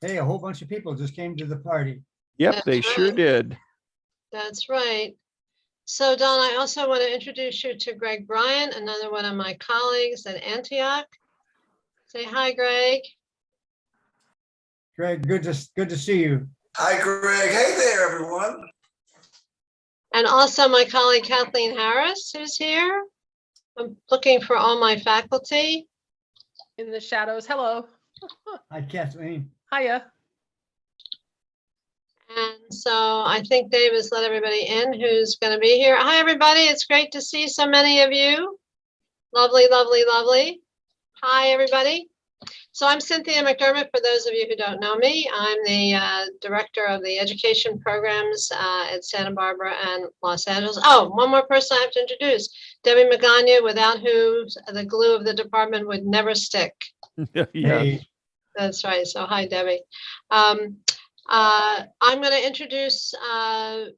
Hey, a whole bunch of people just came to the party. Yep, That's they sure right. did. That's right. So Don, I also want to introduce you to Greg Bryant, another one of my colleagues at Antioch. Say hi, Greg. Greg, good to see you. Hi, Greg. Hey there, everyone. And also my colleague Kathleen Harris, who's here. I'm looking for all my faculty. In the shadows. Hello. Hi, Kathleen. Hiya. And so I think Dave has let everybody in who's going to be here. Hi, everybody. It's great to see so many of you. Lovely, lovely, lovely. Hi, everybody. So I'm Cynthia McDermott, for those of you who don't know me. I'm the director of the education programs at Santa Barbara and Los Angeles. Oh, one more person I have to introduce, Debbie Magana, without who the glue of the department would never stick. Yeah. Hey, That's right. So hi, Debbie. I'm going to introduce 4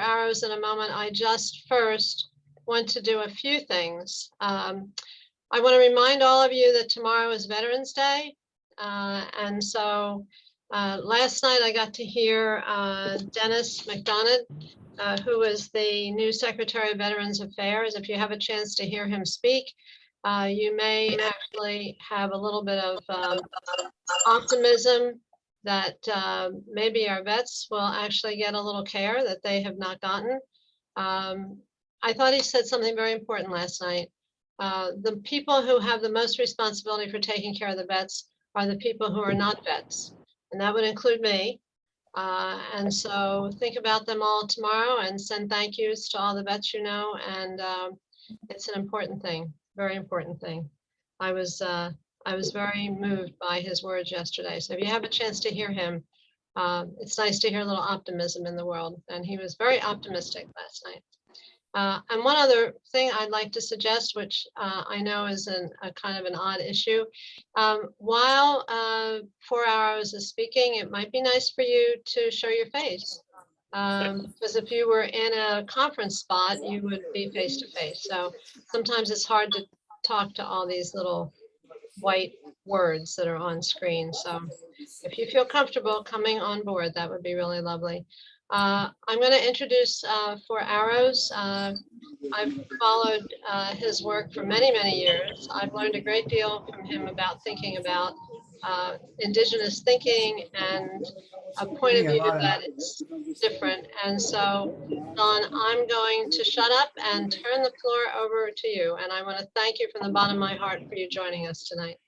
Arrows in a moment. I just first want to do a few things. I want to remind all of you that tomorrow is Veterans Day. And so last night I got to hear Dennis McDermott, who is the new Secretary of Veterans Affairs. If you have a chance to hear him speak, you may actually have a little bit of optimism that maybe our vets will actually get a little care that they have not gotten. I thought he said something very important last night. The people who have the most responsibility for taking care of the vets are the people who are not vets, and that would include me. And so think about them all tomorrow and send thank yous to all the vets you know. And it's an important thing, very important thing. I was very moved by his words yesterday. So if you have a chance to hear him, it's nice to hear a little optimism in the world. And he was very optimistic last night. And one other thing I'd like to suggest, which I know is a kind of an odd issue, while 4 Arrows is speaking, it might be nice for you to show your face. Because if you were in a conference spot, you would be face to face. So sometimes it's hard to talk to all these little white words that are on screen. So if you feel comfortable coming on board, that would be really lovely. I'm going to introduce 4 Arrows. I've followed his work for many, many years. I've learned a great deal from him about thinking about Indigenous thinking and a point of view that is different. And so, Don, I'm going to shut up and turn the floor over to you. And I want to thank you from the bottom of my heart for you joining us tonight.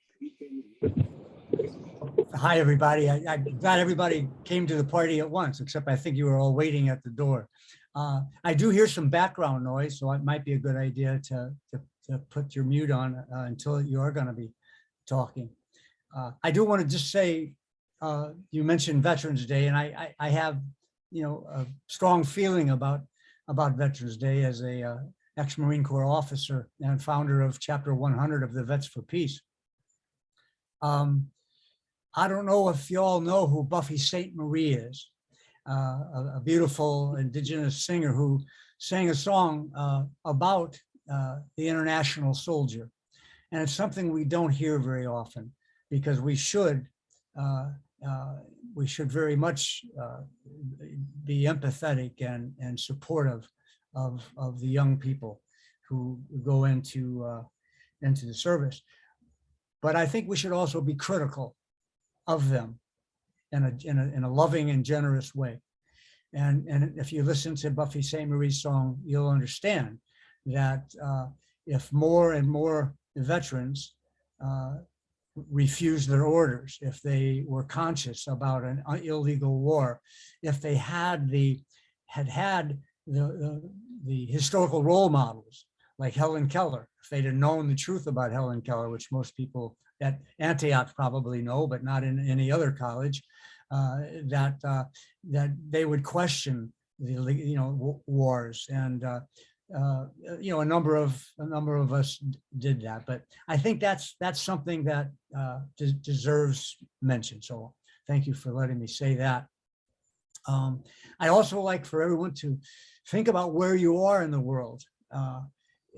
Hi, everybody. I'm glad everybody came to the party at once, except I think you were all waiting at the door. I do hear some background noise, so it might be a good idea to put your mute on until you are going to be talking. I do want to just say, you mentioned Veterans Day, and I have, a strong feeling about Veterans Day as a ex-Marine Corps officer and founder of Chapter 100 of the Vets for Peace. I don't know if you all know who Buffy St. Marie is, a beautiful Indigenous singer who sang a song about the international soldier. And it's something we don't hear very often, because we should very much be empathetic and supportive of the young people who go into the service. But I think we should also be critical of them in a loving and generous way. And if you listen to Buffy St. Marie's song, you'll understand that if more and more veterans refused their orders, if they were conscious about an illegal war, if they had the historical role models like Helen Keller, if they'd have known the truth about Helen Keller, which most people at Antioch probably know, but not in any other college, that they would question the wars, and a number of us did that. But I think that's something that deserves mention. So thank you for letting me say that. I also like for everyone to think about where you are in the world.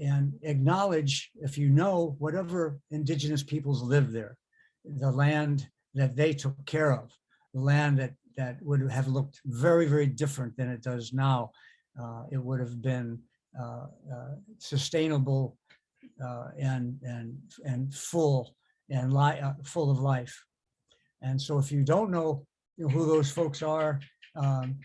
And acknowledge, if you know, whatever Indigenous peoples live there, the land that they took care of, the land that would have looked very, very different than it does now. It would have been sustainable and full full of life. And so if you don't know who those folks are,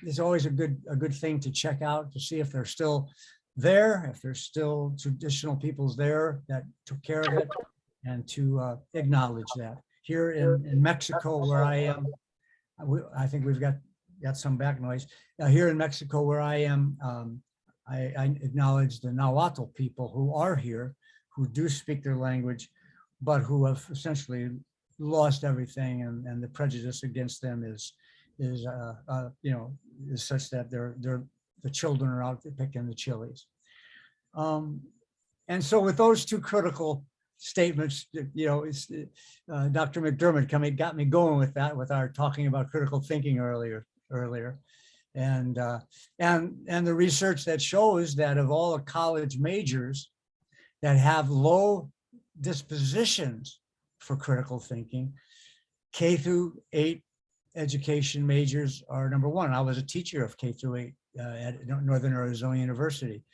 it's always a good thing to check out to see if they're still there, if there's still traditional peoples there that took care of it, and to acknowledge that. Here in Mexico, where I am, I think we've got some back noise. Here in Mexico, where I am, I acknowledge the Nahuatl people who are here, who do speak their language, but who have essentially lost everything, and the prejudice against them is such that the children are out picking the chilies. And so with those two critical statements, Dr. McDermott got me going with that, with our talking about critical thinking earlier. And the research that shows that of all the college majors that have low dispositions for critical thinking, K through 8 education majors are number one. I was a teacher of K through 8 at Northern Arizona University.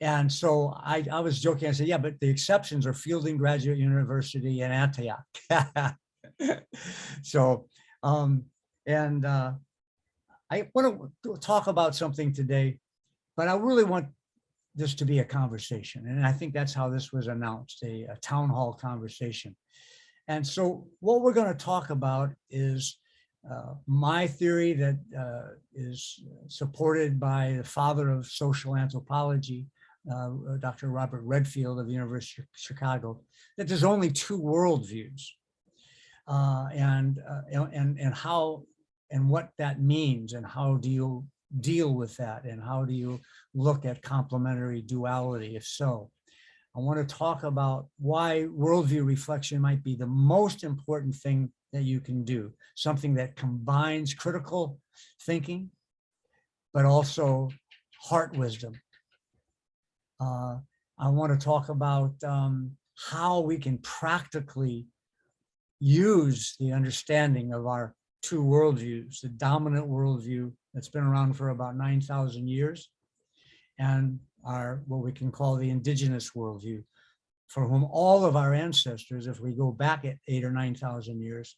And so I was joking, I said, yeah, but the exceptions are Fielding Graduate University and Antioch. So, I want to talk about something today, but I really want this to be a conversation. And I think that's how this was announced, a town hall conversation. And so what we're going to talk about is my theory that is supported by the father of social anthropology, Dr. Robert Redfield of the University of Chicago, that there's only two worldviews, and how and what that means, and how do you deal with that, and how do you look at complementary duality, if so. I want to talk about why worldview reflection might be the most important thing that you can do, something that combines critical thinking, but also heart wisdom. I want to talk about how we can practically use the understanding of our two worldviews, the dominant worldview that's been around for about 9,000 years, and our what we can call the indigenous worldview, for whom all of our ancestors, if we go back at 8,000 or 9,000 years,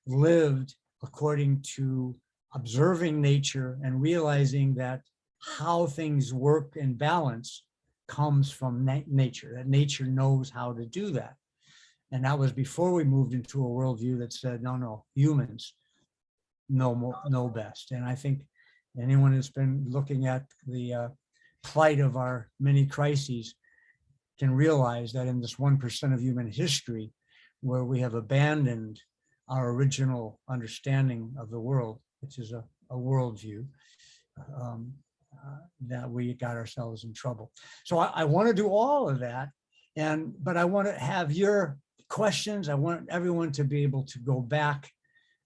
lived according to observing nature and realizing that how things work and balance comes from nature, that nature knows how to do that. And that was before we moved into a worldview that said, no, humans know best. And I think anyone who's been looking at the plight of our many crises can realize that in this 1% of human history, where we have abandoned our original understanding of the world, which is a worldview, that we got ourselves in trouble. So I want to do all of that, but I want to have your questions. I want everyone to be able to go back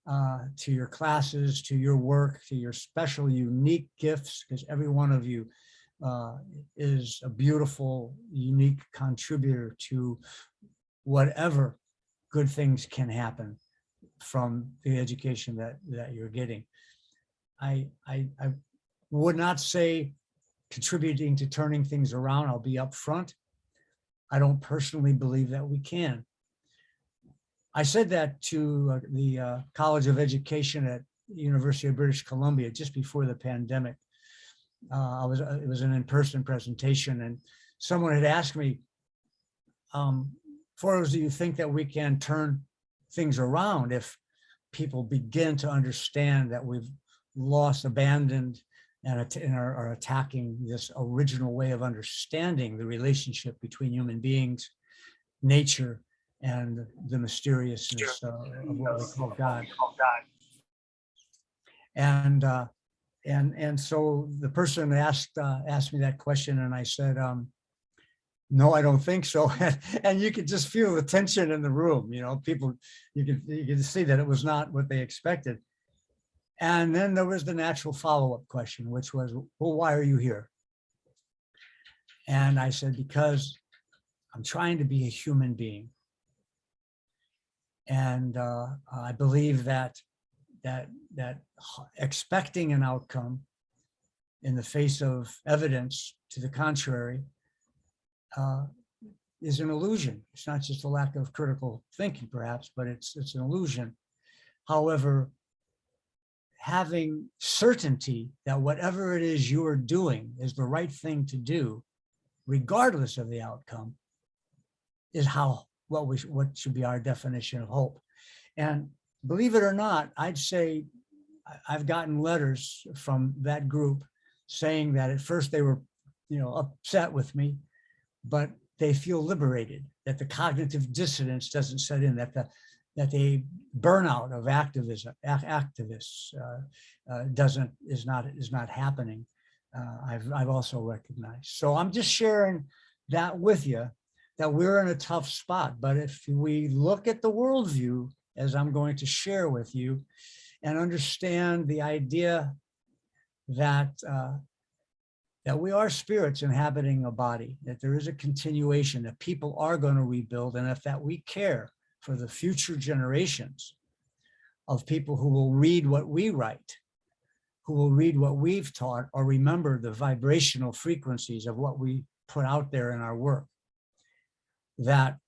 to your classes, to your work, to your special, unique gifts, because every one of you is a beautiful, unique contributor to whatever good things can happen from the education that you're getting. I would not say contributing to turning things around. I'll be upfront. I don't personally believe that we can. I said that to the College of Education at the University of British Columbia just before the pandemic. It was an in-person presentation, and someone had asked me, Forrest, do you think that we can turn things around if people begin to understand that we've abandoned, and are attacking this original way of understanding the relationship between human beings, nature, and the mysteriousness of what we call God. And so the person asked me that question, and I said, no, I don't think so. And you could just feel the tension in the room. People, you could see that it was not what they expected. And then there was the natural follow-up question, which was, well, why are you here? And I said, because I'm trying to be a human being. And I believe that expecting an outcome in the face of evidence to the contrary is an illusion. It's not just a lack of critical thinking, perhaps, but it's an illusion. However, having certainty that whatever it is you are doing is the right thing to do, regardless of the outcome, is what should be our definition of hope. And believe it or not, I'd say I've gotten letters from that group saying that at first they were, upset with me, but they feel liberated, that the cognitive dissonance doesn't set in, that the burnout of activists is not happening. I've also recognized. So I'm just sharing that with you, that we're in a tough spot. But if we look at the worldview, as I'm going to share with you, and understand the idea that we are spirits inhabiting a body, that there is a continuation, that people are going to rebuild, and if that we care for the future generations of people who will read what we write, who will read what we've taught, or remember the vibrational frequencies of what we put out there in our work, that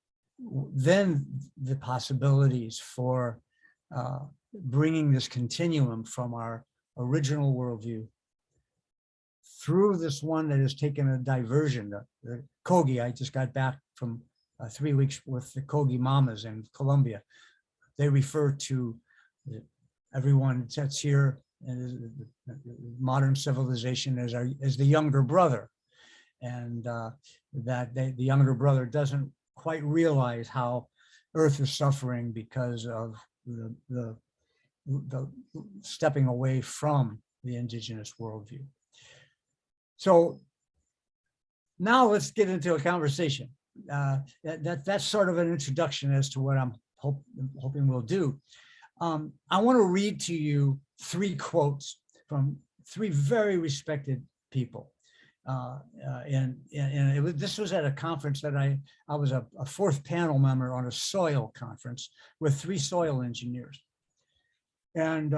then the possibilities for bringing this continuum from our original worldview through this one that has taken a diversion. The Kogi, I just got back from 3 weeks with the Kogi Mamas in Colombia. They refer to everyone that's here in modern civilization as the younger brother, and that the younger brother doesn't quite realize how Earth is suffering because of the stepping away from the indigenous worldview. So now let's get into a conversation. That's sort of an introduction as to what I'm hoping we'll do. I want to read to you 3 quotes from 3 very respected people. This was at a conference that I was a 4th panel member on a soil conference with 3 soil engineers. And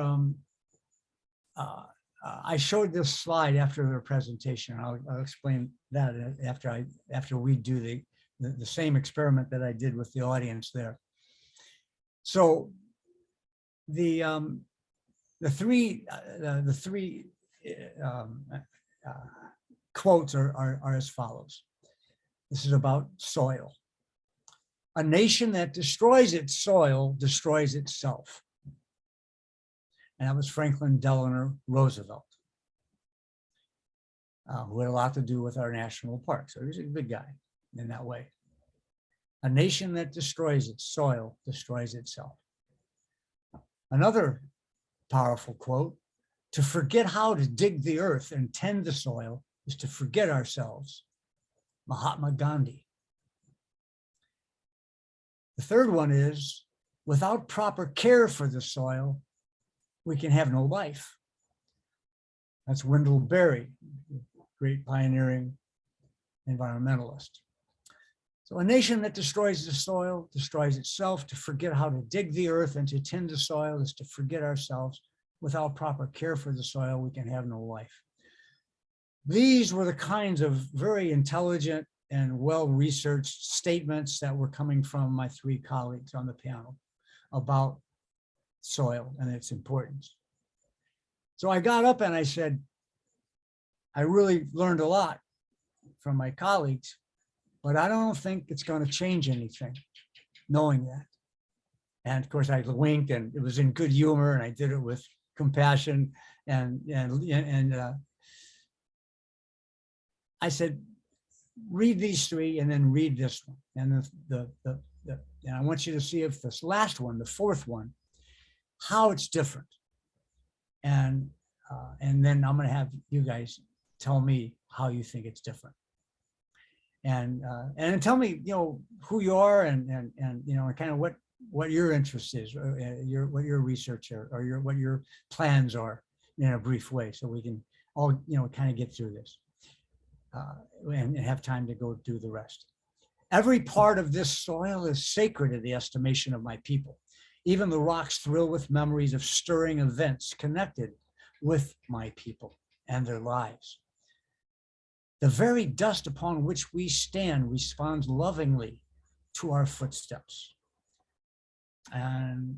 I showed this slide after their presentation. I'll explain that after we do the same experiment that I did with the audience there. So the 3 quotes are as follows. This is about soil. A nation that destroys its soil destroys itself. And that was Franklin Delano Roosevelt, who had a lot to do with our national parks. So he's a big guy in that way. A nation that destroys its soil destroys itself. Another powerful quote, to forget how to dig the earth and tend the soil is to forget ourselves. Mahatma Gandhi. The third one is, without proper care for the soil, we can have no life. That's Wendell Berry, great pioneering environmentalist. So a nation that destroys the soil destroys itself. To forget how to dig the earth and to tend the soil is to forget ourselves. Without proper care for the soil, we can have no life. These were the kinds of very intelligent and well-researched statements that were coming from my 3 colleagues on the panel about soil and its importance. So I got up and I said, I really learned a lot from my colleagues, but I don't think it's going to change anything, knowing that. And of course I winked, and it was in good humor, and I did it with compassion, and I said, read these 3 and then read this one. And and I want you to see if this last one, the 4th one, how it's different. And then I'm going to have you guys tell me how you think it's different. And tell me, who you are, and kind of what your interest is, or what your research are, or what your plans are, in a brief way, so we can all kind of get through this and have time to go do the rest. Every part of this soil is sacred in the estimation of my people. Even the rocks thrill with memories of stirring events connected with my people and their lives. The very dust upon which we stand responds lovingly to our footsteps. And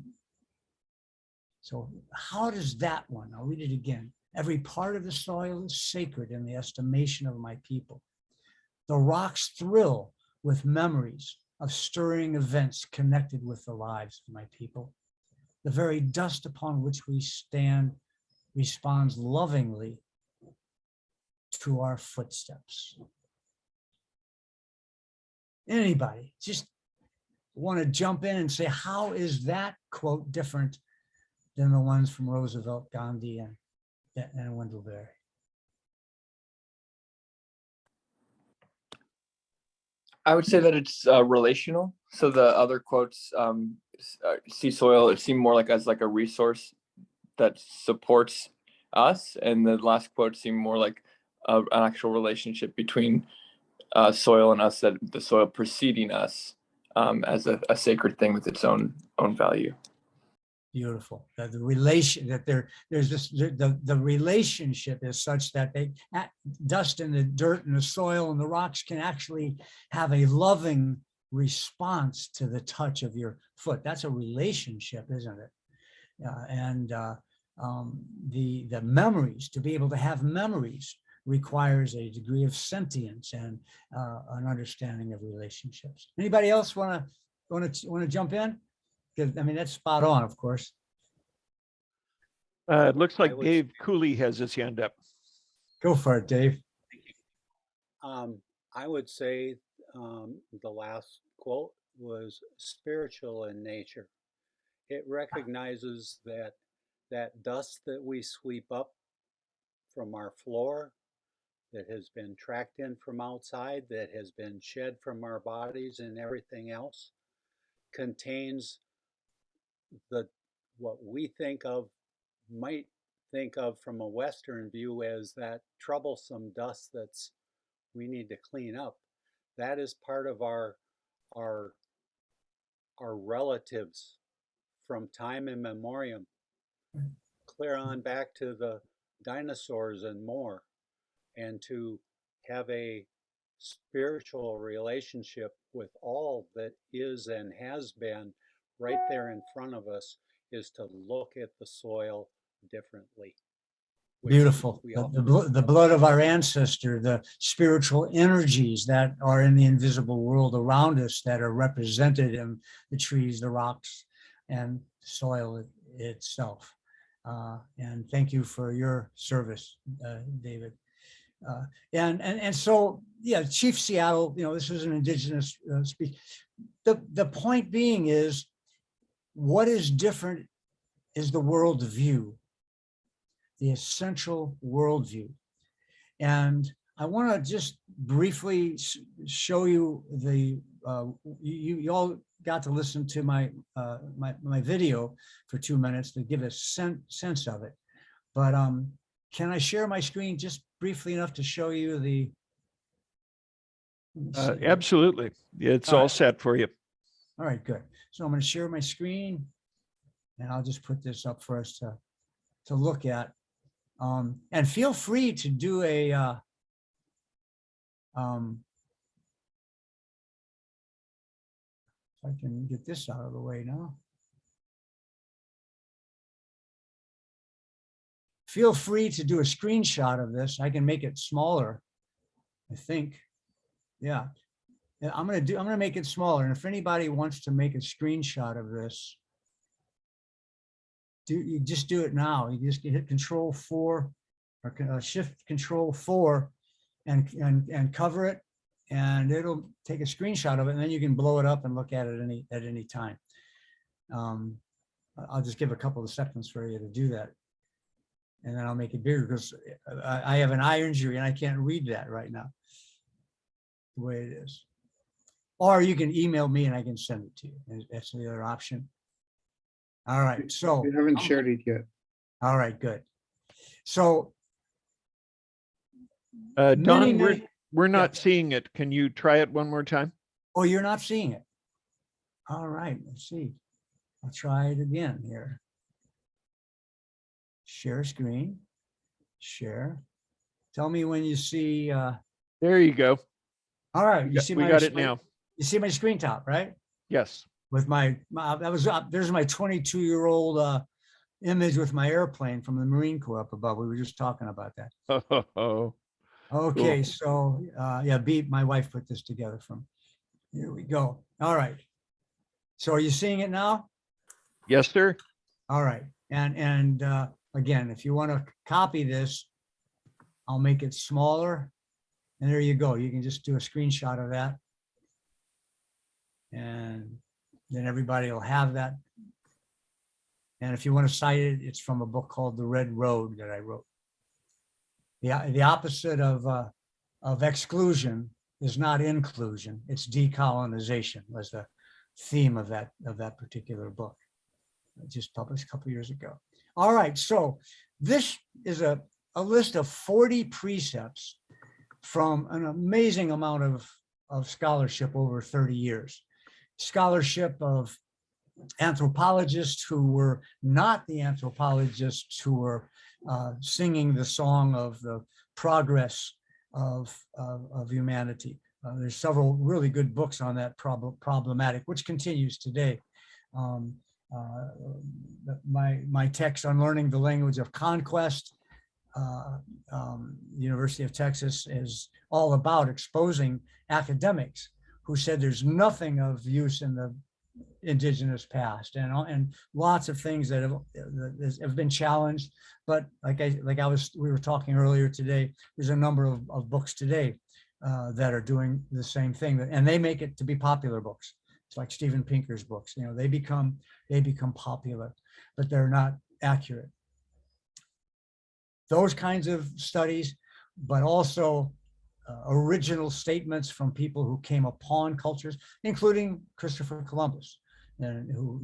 so how does that one, I'll read it again. Every part of the soil is sacred in the estimation of my people. The rocks thrill with memories of stirring events connected with the lives of my people. The very dust upon which we stand responds lovingly to our footsteps. Anybody just want to jump in and say, how is that quote different than the ones from Roosevelt, Gandhi, and Wendell Berry? I would say that it's relational. So the other quotes, see soil, it seemed more like as like a resource that supports us. And the last quote seemed more like an actual relationship between soil and us, that the soil preceding us as a sacred thing with its own value. Beautiful. The relation that there's this, the relationship is such that dust and the dirt and the soil and the rocks can actually have a loving response to the touch of your foot. That's a relationship, isn't it? The memories, to be able to have memories requires a degree of sentience and an understanding of relationships. Anybody else want to jump in? Because I mean, that's spot on, of course. It looks like Dave Cooley has his hand up. Go for it, Dave. I would say the last quote was spiritual in nature. It recognizes that dust that we sweep up from our floor, that has been tracked in from outside, that has been shed from our bodies and everything else, contains what we might think of from a Western view as that troublesome dust we need to clean up. That is part of our relatives from time immemorial, clear on back to the dinosaurs and more, and to have a spiritual relationship with all that is and has been right there in front of us is to look at the soil differently. Beautiful. The blood of our ancestor, the spiritual energies that are in the invisible world around us that are represented in the trees, the rocks, and soil itself. And thank you for your service, David. And so, yeah, Chief Seattle, this is an Indigenous speech. The point being is, what is different is the worldview, the essential worldview. And I want to just briefly show you you all got to listen to my video for 2 minutes to give a sense of it. But can I share my screen just briefly enough to show you the? Absolutely. It's all set for you. All right, good. So I'm going to share my screen, and I'll just put this up for us to look at. And feel free to do if I can get this out of the way now. Feel free to do a screenshot of this. I can make it smaller, I think. Yeah. I'm gonna make it smaller. And if anybody wants to make a screenshot of this, you just do it now. You just hit Control-4 or Shift Control-4 and cover it, and it'll take a screenshot of it, and then you can blow it up and look at it at any time. I'll just give a couple of seconds for you to do that, and then I'll make it bigger because I have an eye injury and I can't read that right now the way it is. Or you can email me and I can send it to you. That's the other option. All right, so. We haven't shared it yet. All right, good. So. Don, we're not seeing it. Can you try it one more time? Oh, you're not seeing it? All right, let's see. I'll try it again here. Share screen, share. Tell me when you see, There you go. all right, you see We my, got it now. you see my screen top, right? Yes. With there's my 22-year-old image with my airplane from the Marine Corps up above. We were just talking about that. Oh, Okay, Cool. so yeah, my wife put this together from, here we go. All right. So are you seeing it now? yes, sir. All right. And again, if you want to copy this, I'll make it smaller. And there you go. You can just do a screenshot of that. And then everybody will have that. And if you want to cite it, it's from a book called The Red Road that I wrote. The opposite of exclusion is not inclusion, it's decolonization, was the theme of that particular book. Just published a couple years ago. All right, so this is a list of 40 precepts from an amazing amount of scholarship over 30 years. Scholarship of anthropologists who were not the anthropologists who were singing the song of the progress of humanity. There's several really good books on that problematic, which continues today. My text on learning the language of conquest, University of Texas, is all about exposing academics who said there's nothing of use in the indigenous past, and lots of things that have been challenged. But we were talking earlier today, there's a number of books today that are doing the same thing, and they make it to be popular books. It's like Steven Pinker's books, they become popular, but they're not accurate. Those kinds of studies, but also original statements from people who came upon cultures, including Christopher Columbus, and who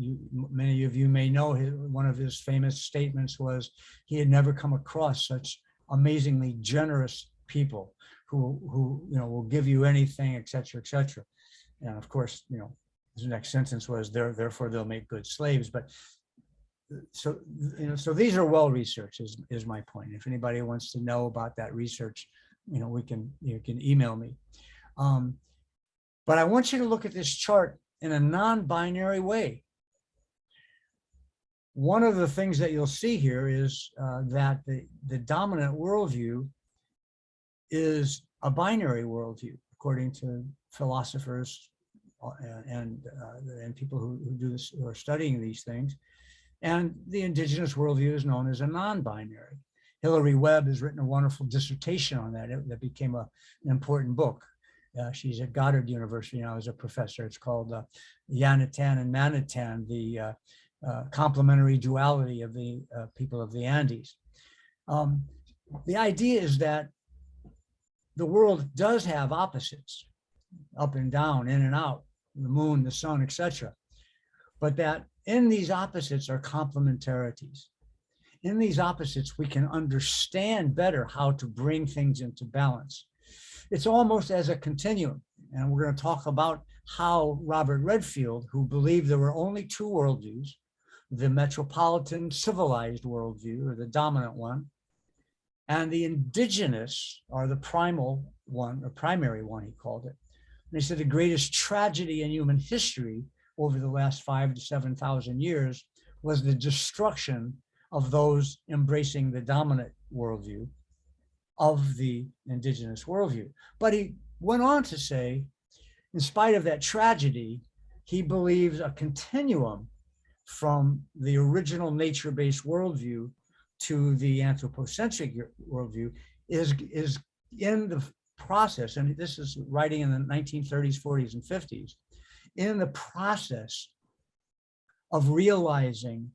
many of you may know. One of his famous statements was he had never come across such amazingly generous people who will give you anything, et cetera, et cetera. And of course, his next sentence was, therefore they'll make good slaves. But so these are well researched, is my point. If anybody wants to know about that research, you can email me. But I want you to look at this chart in a non-binary way. One of the things that you'll see here is that the dominant worldview is a binary worldview, according to philosophers and people who do this, who are studying these things. And the indigenous worldview is known as a non-binary. Hilary Webb has written a wonderful dissertation on that. That became an important book. She's at Goddard University now as a professor. It's called Yanatan and Manatan, the complementary duality of the people of the Andes. The idea is that the world does have opposites, up and down, in and out, the moon, the sun, etc. But that in these opposites are complementarities. In these opposites, we can understand better how to bring things into balance. It's almost as a continuum. And we're going to talk about how Robert Redfield, who believed there were only two worldviews, the metropolitan civilized worldview, or the dominant one, and the indigenous, or the primal one, or primary one, he called it. And he said the greatest tragedy in human history over the last 5,000 to 7,000 years was the destruction of those embracing the dominant worldview of the indigenous worldview. But he went on to say, in spite of that tragedy, he believes a continuum from the original nature-based worldview to the anthropocentric worldview is in the process, and this is writing in the 1930s, 40s, and 50s, in the process of realizing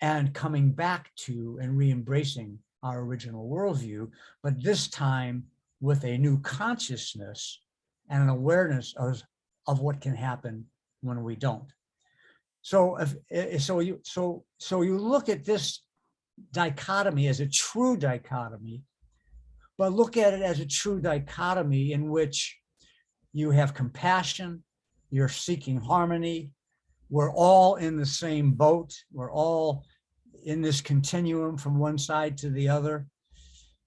and coming back to and re-embracing our original worldview, but this time with a new consciousness and an awareness of what can happen when we don't. So you look at this dichotomy as a true dichotomy, but look at it as a true dichotomy in which you have compassion, you're seeking harmony, we're all in the same boat. We're all in this continuum from one side to the other,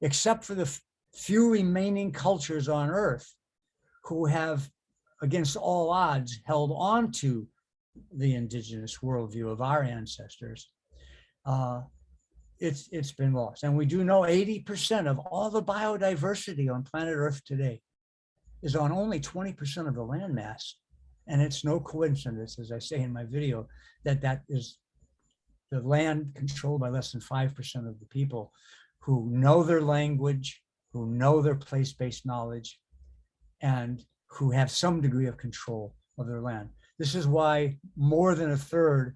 except for the few remaining cultures on Earth who have, against all odds, held on to the indigenous worldview of our ancestors. It's been lost. And we do know 80% of all the biodiversity on planet Earth today is on only 20% of the landmass. And it's no coincidence, as I say in my video, that that is the land controlled by less than 5% of the people who know their language, who know their place-based knowledge, and who have some degree of control of their land. This is why more than a third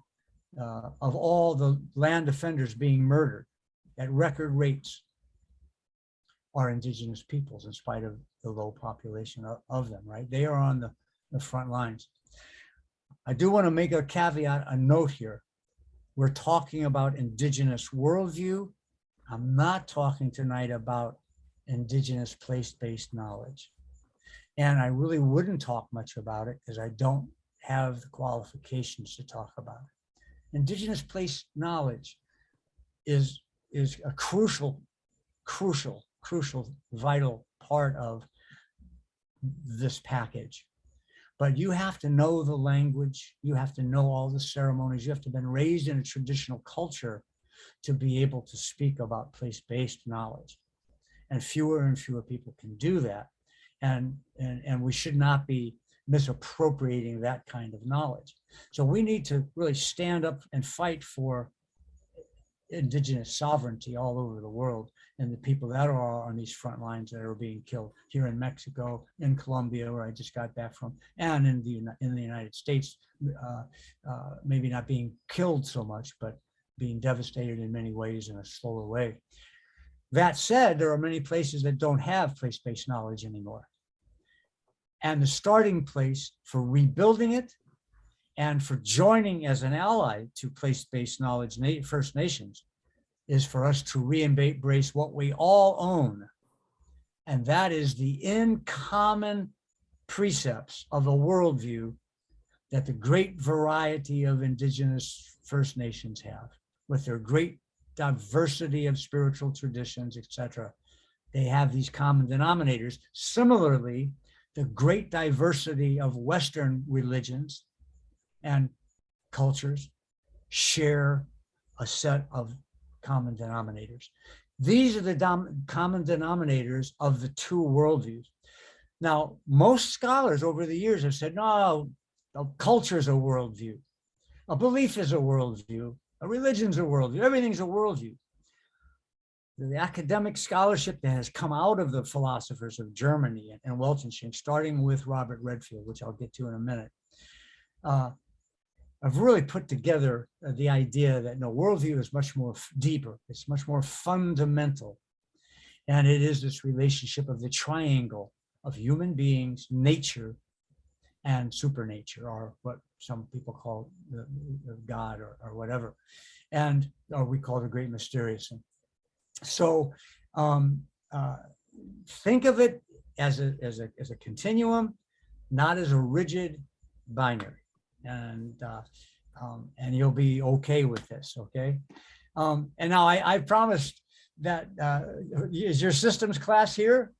of all the land offenders being murdered at record rates are indigenous peoples, in spite of the low population of them, right? They are on the front lines. I do want to make a caveat, a note here. We're talking about indigenous worldview. I'm not talking tonight about indigenous place-based knowledge. And I really wouldn't talk much about it because I don't have the qualifications to talk about it. Indigenous place knowledge is a crucial, vital part of this package. But you have to know the language, you have to know all the ceremonies, you have to have been raised in a traditional culture to be able to speak about place-based knowledge. And fewer people can do that. And we should not be misappropriating that kind of knowledge. So we need to really stand up and fight for indigenous sovereignty all over the world, and the people that are on these front lines that are being killed here in Mexico, in Colombia, where I just got back from, and in the United States, maybe not being killed so much, but being devastated in many ways in a slower way. That said, there are many places that don't have place-based knowledge anymore. And the starting place for rebuilding it and for joining as an ally to place-based knowledge First Nations is for us to re-embrace what we all own. And that is the in common precepts of a worldview that the great variety of indigenous First Nations have, with their great diversity of spiritual traditions, etc. They have these common denominators. Similarly, the great diversity of Western religions and cultures share a set of common denominators. These are the common denominators of the two worldviews. Now, most scholars over the years have said, no, a culture is a worldview, a belief is a worldview, a religion's a worldview, everything's a worldview. The academic scholarship that has come out of the philosophers of Germany and Weltanschauung, starting with Robert Redfield, which I'll get to in a minute, I've really put together the idea that no, worldview is much more deeper, it's much more fundamental. And it is this relationship of the triangle of human beings, nature, and supernature, or what some people call the God or whatever, or we call the great mysterious. So think of it as a continuum, not as a rigid binary, and you'll be okay with this, okay? And now I promised that, is your systems class here?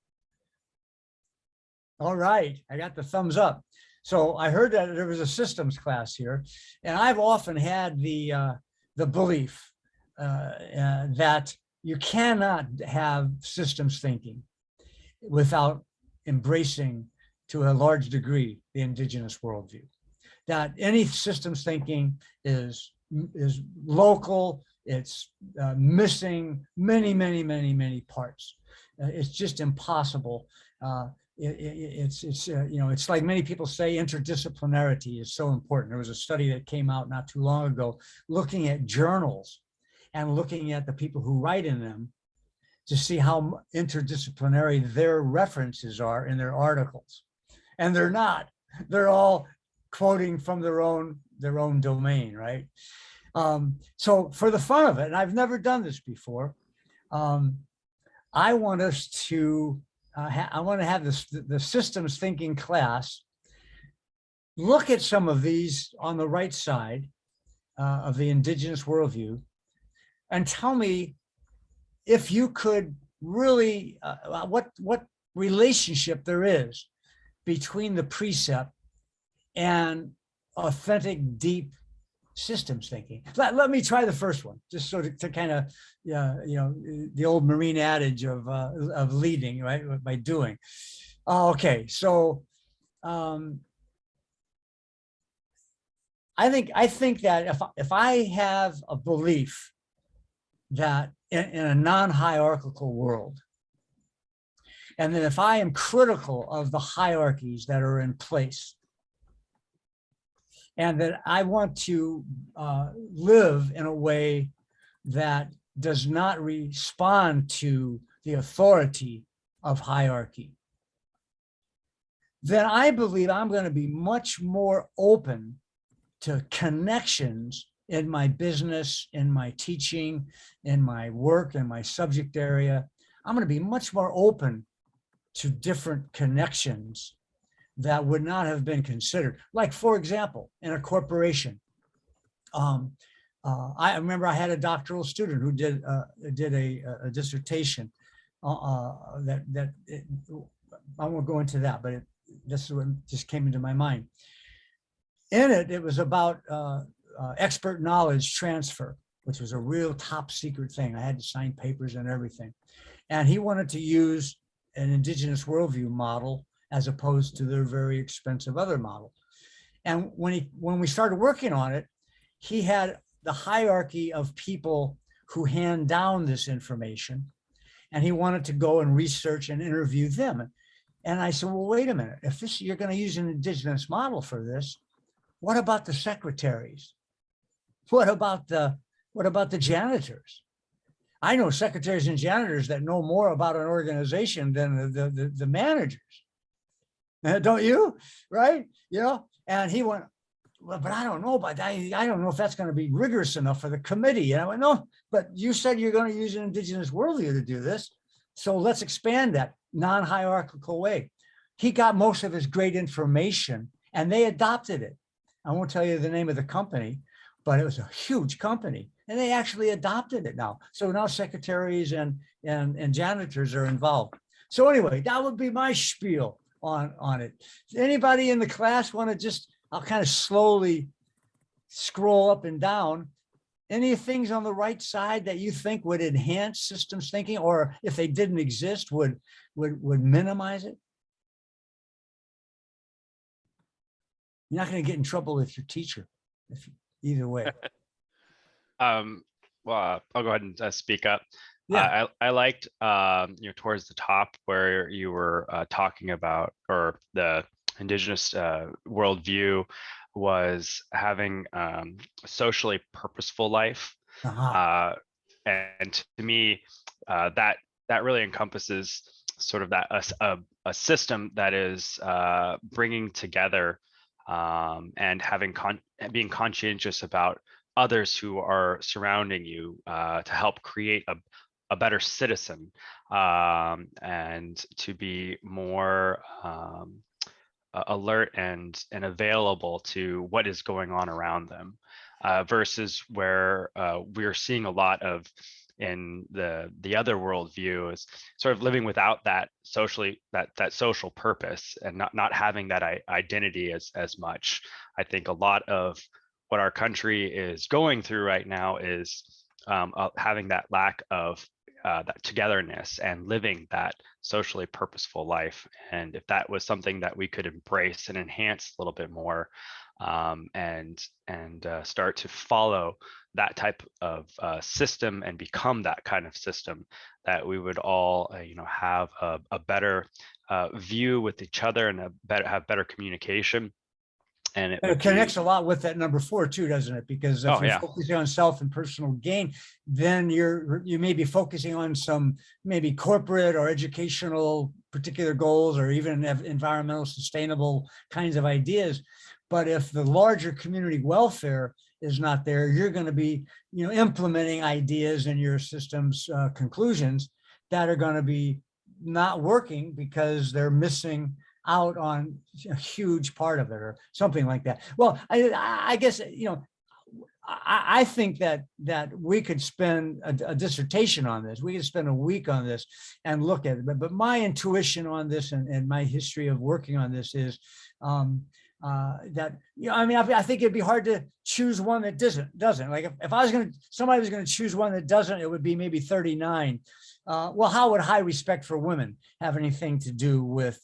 All right, I got the thumbs up. So I heard that there was a systems class here, and I've often had the belief that you cannot have systems thinking without embracing, to a large degree, the indigenous worldview. That any systems thinking is local, it's missing many parts. It's just impossible. It's like many people say interdisciplinarity is so important. There was a study that came out not too long ago looking at journals and looking at the people who write in them to see how interdisciplinary their references are in their articles. And they're not. They're all quoting from their own domain, right? So for the fun of it, and I've never done this before, I want us to I want to have the systems thinking class look at some of these on the right side of the indigenous worldview and tell me if you could really, what relationship there is between the precept and authentic, deep systems thinking. Let me try the first one, just so to kind of, the old Marine adage of leading, right, by doing. Okay, so I think that if I have a belief that in a non-hierarchical world, and then if I am critical of the hierarchies that are in place, and that I want to live in a way that does not respond to the authority of hierarchy, then I believe I'm going to be much more open to connections in my business, in my teaching, in my work, in my subject area. I'm going to be much more open to different connections that would not have been considered. Like, for example, in a corporation, I remember I had a doctoral student who did a dissertation that I won't go into that, but this is what just came into my mind. In it, it was about expert knowledge transfer, which was a real top secret thing. I had to sign papers and everything. And he wanted to use an indigenous worldview model as opposed to their very expensive other model. And when we started working on it, he had the hierarchy of people who hand down this information, and he wanted to go and research and interview them. And I said, well, wait a minute, if you're going to use an indigenous model for this, what about the secretaries? What about the janitors? I know secretaries and janitors that know more about an organization than the managers. Don't you? Right? And he went, well, but I don't know about that. I don't know if that's going to be rigorous enough for the committee. And I went, no, but you said you're going to use an indigenous worldview to do this. So let's expand that non-hierarchical way. He got most of his great information and they adopted it. I won't tell you the name of the company, but it was a huge company and they actually adopted it now. So now secretaries and janitors are involved. So anyway, that would be my spiel on it. Anybody in the class want to just, I'll kind of slowly scroll up and down. Any things on the right side that you think would enhance systems thinking, or if they didn't exist, would minimize it? You're not going to get in trouble with your teacher, either way. Well, I'll go ahead and speak up. Yeah. I liked, towards the top where you were talking about, or the indigenous worldview was having a socially purposeful life. Uh-huh. And to me, that really encompasses sort of that a system that is bringing together and being conscientious about others who are surrounding you to help create a better citizen, and to be more alert and available to what is going on around them, versus where we're seeing a lot of in the other worldview is sort of living without that social purpose and not having that identity as much. I think a lot of what our country is going through right now is having that lack of that togetherness and living that socially purposeful life. And if that was something that we could embrace and enhance a little bit more, and start to follow that type of system and become that kind of system, that we would all have a better view with each other and have better communication. And it connects a lot with that number 4 too, doesn't it? Because if you're focusing on self and personal gain, then you may be focusing on some maybe corporate or educational particular goals, or even environmental sustainable kinds of ideas. But if the larger community welfare is not there, you're going to be implementing ideas in your system's conclusions that are going to be not working because they're missing out on a huge part of it or something like that. Well, I guess, I think that we could spend a dissertation on this. We could spend a week on this and look at it. But my intuition on this and my history of working on this is that, I think it'd be hard to choose one that doesn't. Like if somebody was going to choose one that doesn't, it would be maybe 39. Well, how would high respect for women have anything to do with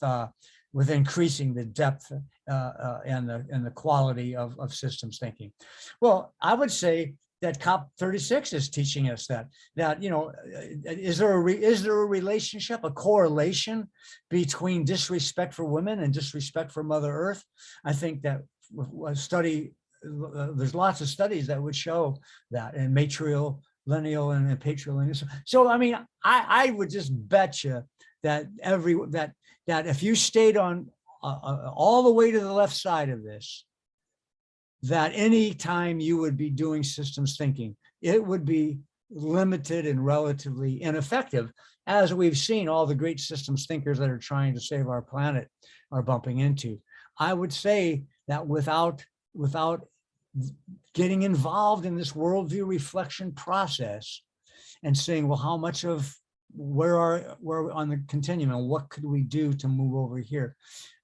increasing the depth and the quality of systems thinking? Well, I would say that COP36 is teaching us that is there a relationship, a correlation between disrespect for women and disrespect for Mother Earth? I think that there's lots of studies that would show that, and matrilineal and patrilineal. So I would just bet you that that if you stayed on all the way to the left side of this, that any time you would be doing systems thinking, it would be limited and relatively ineffective, as we've seen all the great systems thinkers that are trying to save our planet are bumping into. I would say that without getting involved in this worldview reflection process and saying, well, how much of where on the continuum and what could we do to move over here,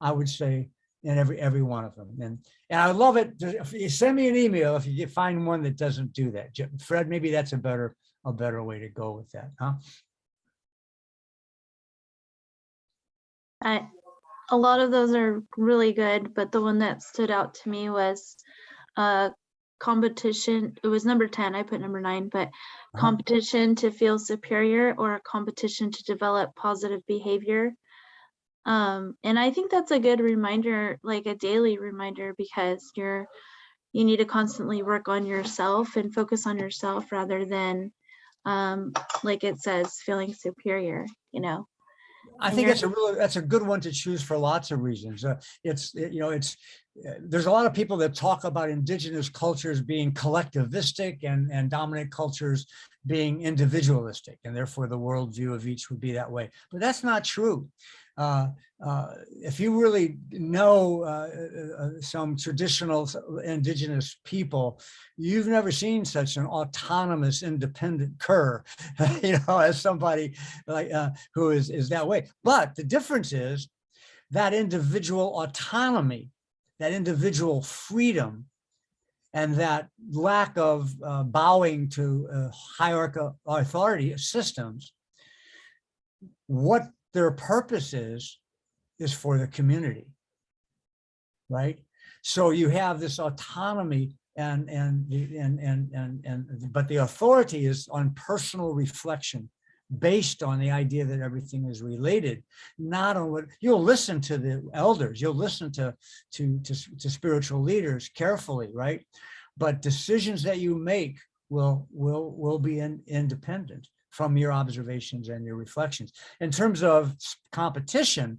I would say in every one of them. And I love it. If you send me an email if you find one that doesn't do that. Fred, maybe that's a better way to go with that, huh? A lot of those are really good, but the one that stood out to me was competition. It was number 10. I put number 9, but competition to feel superior or a competition to develop positive behavior. And I think that's a good reminder, like a daily reminder, because you need to constantly work on yourself and focus on yourself rather than, like it says, feeling superior, I think that's a good one to choose for lots of reasons. There's a lot of people that talk about indigenous cultures being collectivistic and dominant cultures being individualistic, and therefore the worldview of each would be that way. But that's not true. If you really know some traditional indigenous people, you've never seen such an autonomous, independent cur, as somebody like who is that way. But the difference is that individual autonomy, that individual freedom, and that lack of bowing to hierarchical authority systems, what their purpose is for the community, right? So you have this autonomy but the authority is on personal reflection, based on the idea that everything is related, not on what you'll listen to the elders, you'll listen to spiritual leaders carefully, right? But decisions that you make will be independent from your observations and your reflections. In terms of competition,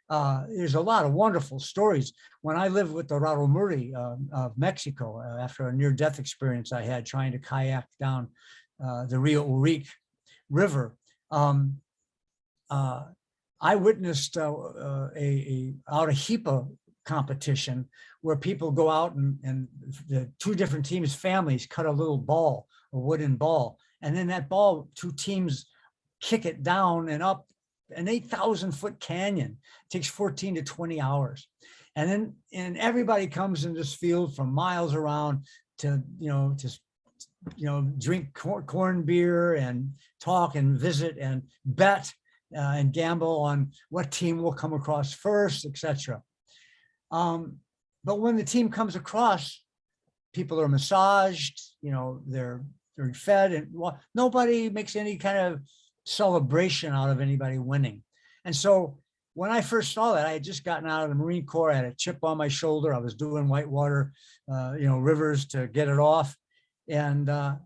there's a lot of wonderful stories. When I lived with the Rarámuri of Mexico, after a near-death experience I had trying to kayak down the Rio Urique River, I witnessed a Arequipa competition where people go out and the two different teams' families cut a little ball, a wooden ball, and then that ball, two teams kick it down and up an 8,000-foot canyon. It takes 14 to 20 hours. And everybody comes in this field from miles around to drink corn beer and talk and visit and bet and gamble on what team will come across first, etc. But when the team comes across, people are massaged, they're fed, and nobody makes any kind of celebration out of anybody winning. And so when I first saw that, I had just gotten out of the Marine Corps, I had a chip on my shoulder, I was doing whitewater, rivers to get it off. And I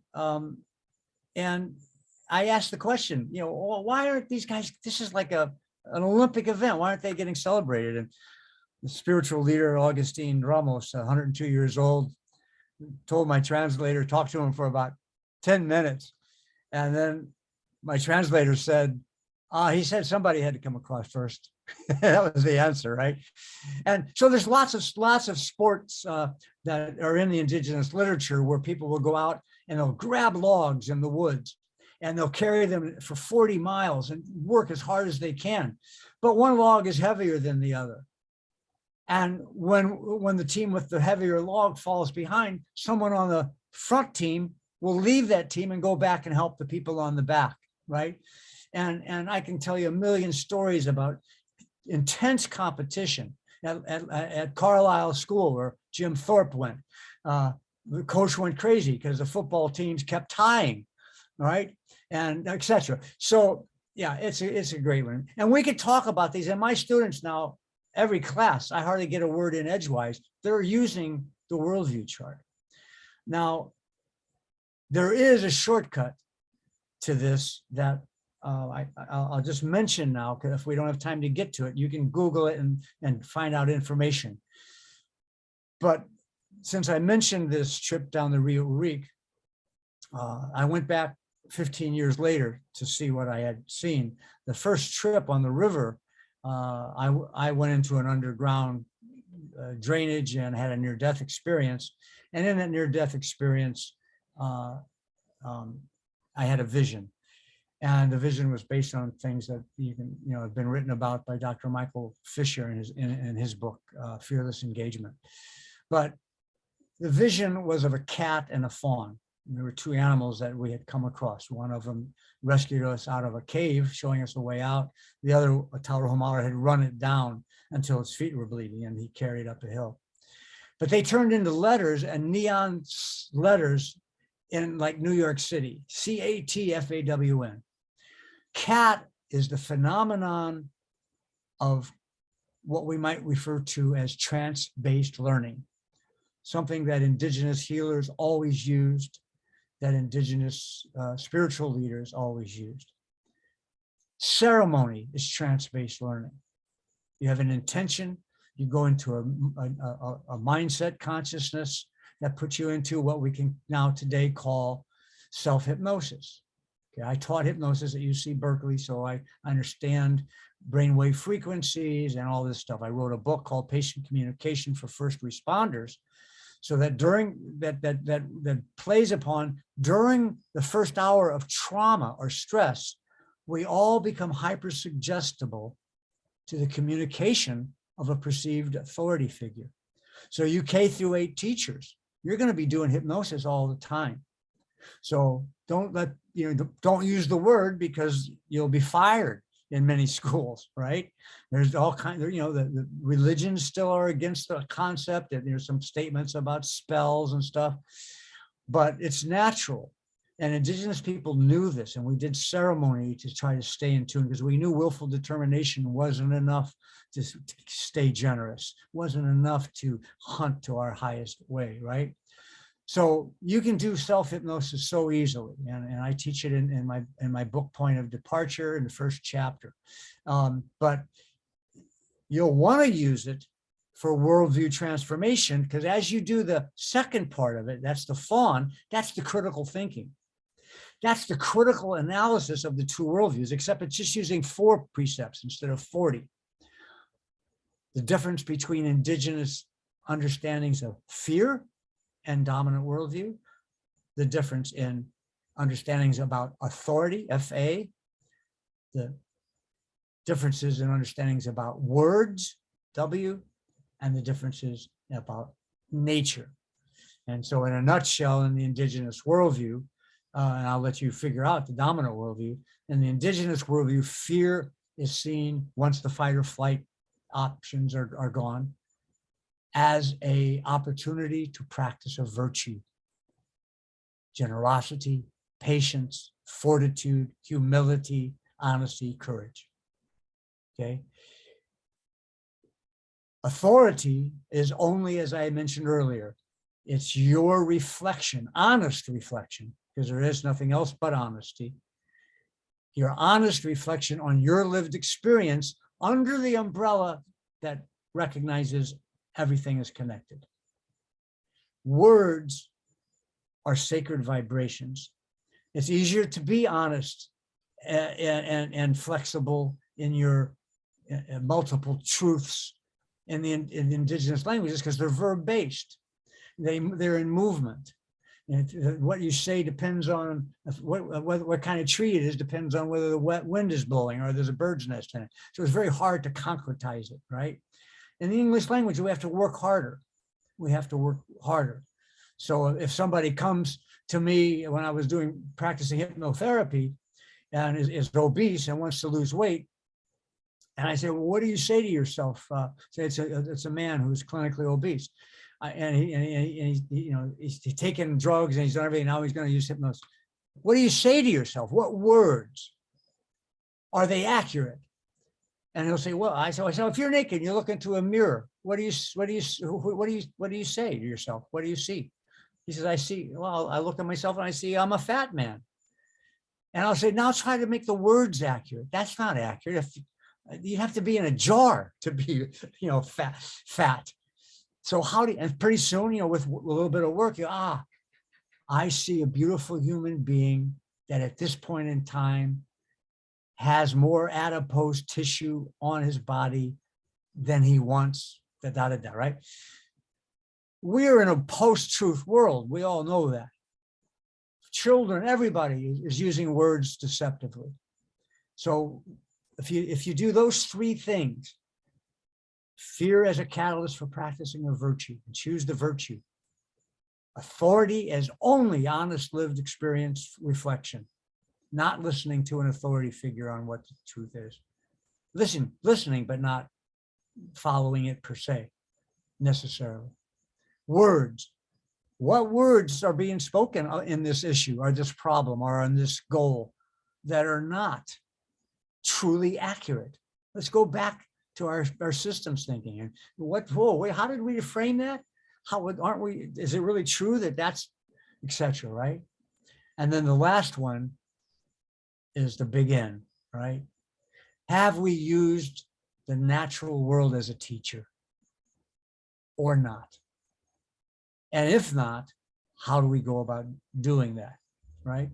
asked the question, why aren't these guys, this is like an Olympic event, why aren't they getting celebrated? And the spiritual leader, Augustine Ramos, 102 years old, told my translator, talked to him for about 10 minutes. And then my translator said, he said somebody had to come across first. That was the answer, right? And so there's lots of sports that are in the indigenous literature where people will go out and they'll grab logs in the woods and they'll carry them for 40 miles and work as hard as they can. But one log is heavier than the other. And when the team with the heavier log falls behind, someone on the front team will leave that team and go back and help the people on the back, right? And I can tell you a million stories about intense competition at Carlisle School where Jim Thorpe went. The coach went crazy because the football teams kept tying, right? And etc. So yeah, it's a great one. And we could talk about these. And my students now, every class, I hardly get a word in edgewise. They're using the Worldview Chart. Now, there is a shortcut to this that I'll just mention now, because if we don't have time to get to it, you can Google it and find out information. But since I mentioned this trip down the Rio Reek, I went back 15 years later to see what I had seen. The first trip on the river, I went into an underground drainage and had a near-death experience. And in that near-death experience, I had a vision. And the vision was based on things that have been written about by Dr. Michael Fisher in his book, Fearless Engagement. But the vision was of a cat and a fawn. And there were two animals that we had come across. One of them rescued us out of a cave, showing us a way out. The other, a Tarahumara, had run it down until its feet were bleeding and he carried up a hill. But they turned into letters, and neon letters in like New York City, CATFAWN. CAT is the phenomenon of what we might refer to as trance-based learning, something that indigenous healers always used, that indigenous spiritual leaders always used. Ceremony is trance-based learning. You have an intention, you go into a mindset consciousness that puts you into what we can now today call self-hypnosis. Okay, I taught hypnosis at UC Berkeley, so I understand brainwave frequencies and all this stuff. I wrote a book called Patient Communication for First Responders, so that that plays upon during the first hour of trauma or stress, we all become hypersuggestible to the communication of a perceived authority figure. So you K through 8 teachers, you're going to be doing hypnosis all the time. So don't use the word, because you'll be fired in many schools, right? There's all kinds of, the religions still are against the concept, and there's some statements about spells and stuff, but it's natural. And indigenous people knew this, and we did ceremony to try to stay in tune, because we knew willful determination wasn't enough to stay generous, wasn't enough to hunt to our highest way, right? So you can do self-hypnosis so easily, and I teach it in my book, Point of Departure, in the first chapter. But you'll want to use it for worldview transformation, because as you do the second part of it, that's the fawn, that's the critical thinking. That's the critical analysis of the two worldviews, except it's just using 4 precepts instead of 40. The difference between indigenous understandings of fear and dominant worldview, the difference in understandings about authority, FA, the differences in understandings about words, W, and the differences about nature. And so in a nutshell, in the indigenous worldview, and I'll let you figure out the dominant worldview, in the indigenous worldview, fear is seen, once the fight or flight options are gone, as an opportunity to practice a virtue: generosity, patience, fortitude, humility, honesty, courage. Okay. Authority is only, as I mentioned earlier, it's your reflection, honest reflection, because there is nothing else but honesty. Your honest reflection on your lived experience under the umbrella that recognizes everything is connected. Words are sacred vibrations. It's easier to be honest and flexible in your multiple truths in the indigenous languages because they're verb-based. They're in movement. And what you say depends on what kind of tree it is, depends on whether the wet wind is blowing or there's a bird's nest in it. So it's very hard to concretize it, right? In the English language, we have to work harder. We have to work harder. So if somebody comes to me when I was practicing hypnotherapy and is obese and wants to lose weight, and I say, well, what do you say to yourself? Say it's a man who's clinically obese. And he's taking drugs and he's done everything. Now he's going to use hypnosis. What do you say to yourself? What words are they accurate? And he'll say, well, I say, if you're naked, you look into a mirror. What do you say to yourself? What do you see? He says, I see. Well, I look at myself and I see I'm a fat man. And I'll say, now try to make the words accurate. That's not accurate. You have to be in a jar to be, fat. So and pretty soon, with a little bit of work, I see a beautiful human being that at this point in time has more adipose tissue on his body than he wants, right? We're in a post-truth world. We all know that. Children, everybody is using words deceptively. So if you do those three things, fear as a catalyst for practicing a virtue, and choose the virtue. Authority as only honest lived experience reflection, not listening to an authority figure on what the truth is. Listening, but not following it per se, necessarily. Words. What words are being spoken in this issue, or this problem, or on this goal that are not truly accurate? Let's go back to our systems thinking, and how did we frame that? Is it really true that's etc., right? And then the last one is the big N, right? Have we used the natural world as a teacher or not? And if not, how do we go about doing that, right?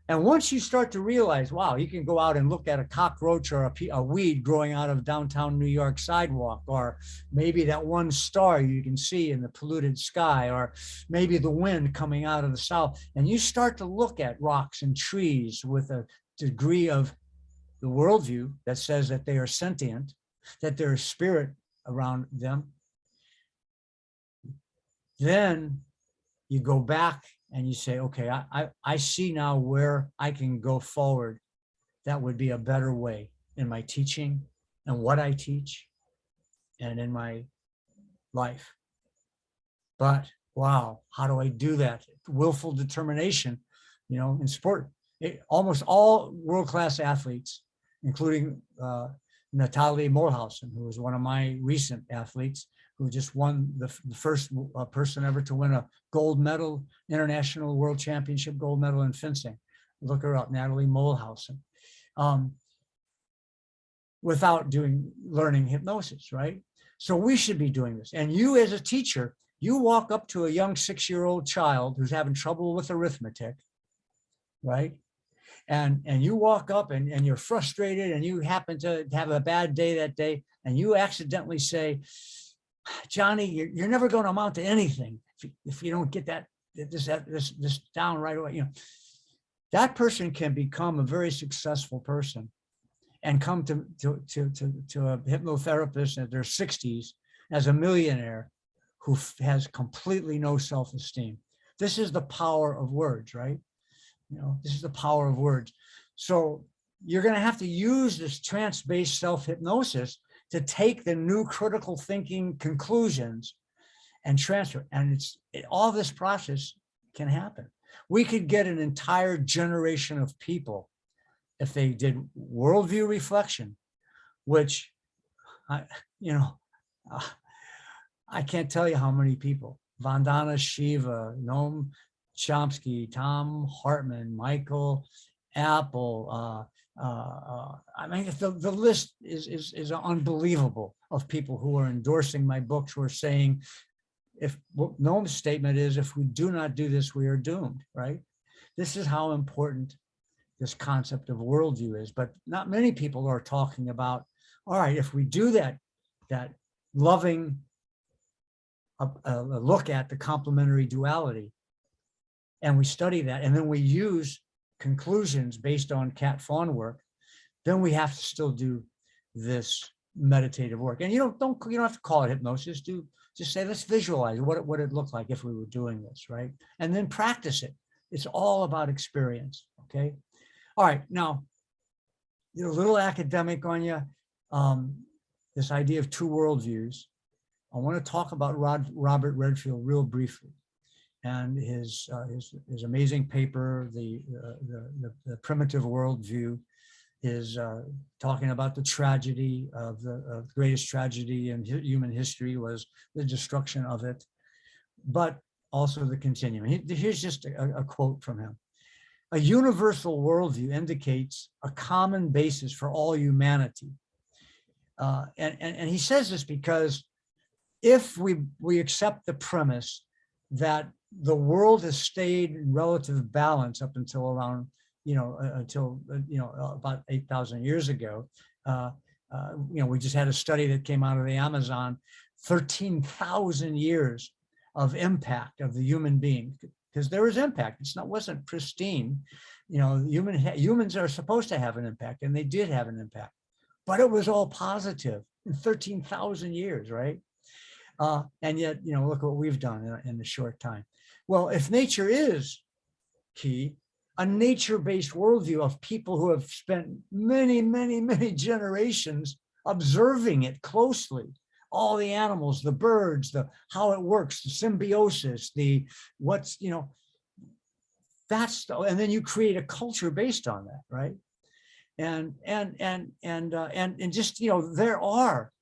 And once you start to realize, wow, you can go out and look at a cockroach or a weed growing out of downtown New York sidewalk, or maybe that one star you can see in the polluted sky, or maybe the wind coming out of the south. And you start to look at rocks and trees with a degree of the worldview that says that they are sentient, that there is spirit around them. Then you go back and you say, okay, I see now where I can go forward. That would be a better way in my teaching and what I teach and in my life. But wow, how do I do that? Willful determination, in sport. Almost all world-class athletes, including Natalie Mulhausen, who was one of my recent athletes, who just won the first person ever to win a gold medal, international world championship gold medal in fencing. Look her up, Natalie Mulhausen. Without learning hypnosis, right? So we should be doing this. And you as a teacher, you walk up to a young 6-year-old child who's having trouble with arithmetic, right? And you walk up and you're frustrated and you happen to have a bad day that day, and you accidentally say, Johnny, you're never going to amount to anything if you don't get this down right away. That person can become a very successful person and come to a hypnotherapist in their 60s as a millionaire who has completely no self-esteem. This is the power of words, right? This is the power of words. So you're going to have to use this trance-based self-hypnosis to take the new critical thinking conclusions and transfer. And all this process can happen. We could get an entire generation of people if they did worldview reflection, which I can't tell you how many people. Vandana Shiva, Noam Chomsky, Thom Hartman, Michael Apple, the list is unbelievable of people who are endorsing my books, who are saying, Noam's statement is, if we do not do this, we are doomed, right? This is how important this concept of worldview is, but not many people are talking about all right, if we do that loving look at the complementary duality, and we study that, and then we use conclusions based on cat fawn work, then we have to still do this meditative work. And you don't have to call it hypnosis. Just say, let's visualize what it looked like if we were doing this, right? And then practice it. It's all about experience. Okay. All right. Now, a little academic on you. This idea of two worldviews. I want to talk about Robert Redfield real briefly, and his amazing paper, the Primitive Worldview, is talking about the tragedy of the greatest tragedy in human history was the destruction of it, but also the continuum. Here's just a quote from him. A universal worldview indicates a common basis for all humanity. And he says this because if we accept the premise that the world has stayed in relative balance up until around, about 8,000 years ago, we just had a study that came out of the Amazon, 13,000 years of impact of the human being, because there was impact. Wasn't pristine. Humans are supposed to have an impact, and they did have an impact, but it was all positive in 13,000 years, right? And yet, look what we've done in a short time. Well, if nature is key, a nature-based worldview of people who have spent many, many, many generations observing it closely, all the animals, the birds, how it works, the symbiosis, and then you create a culture based on that, right? And just, there are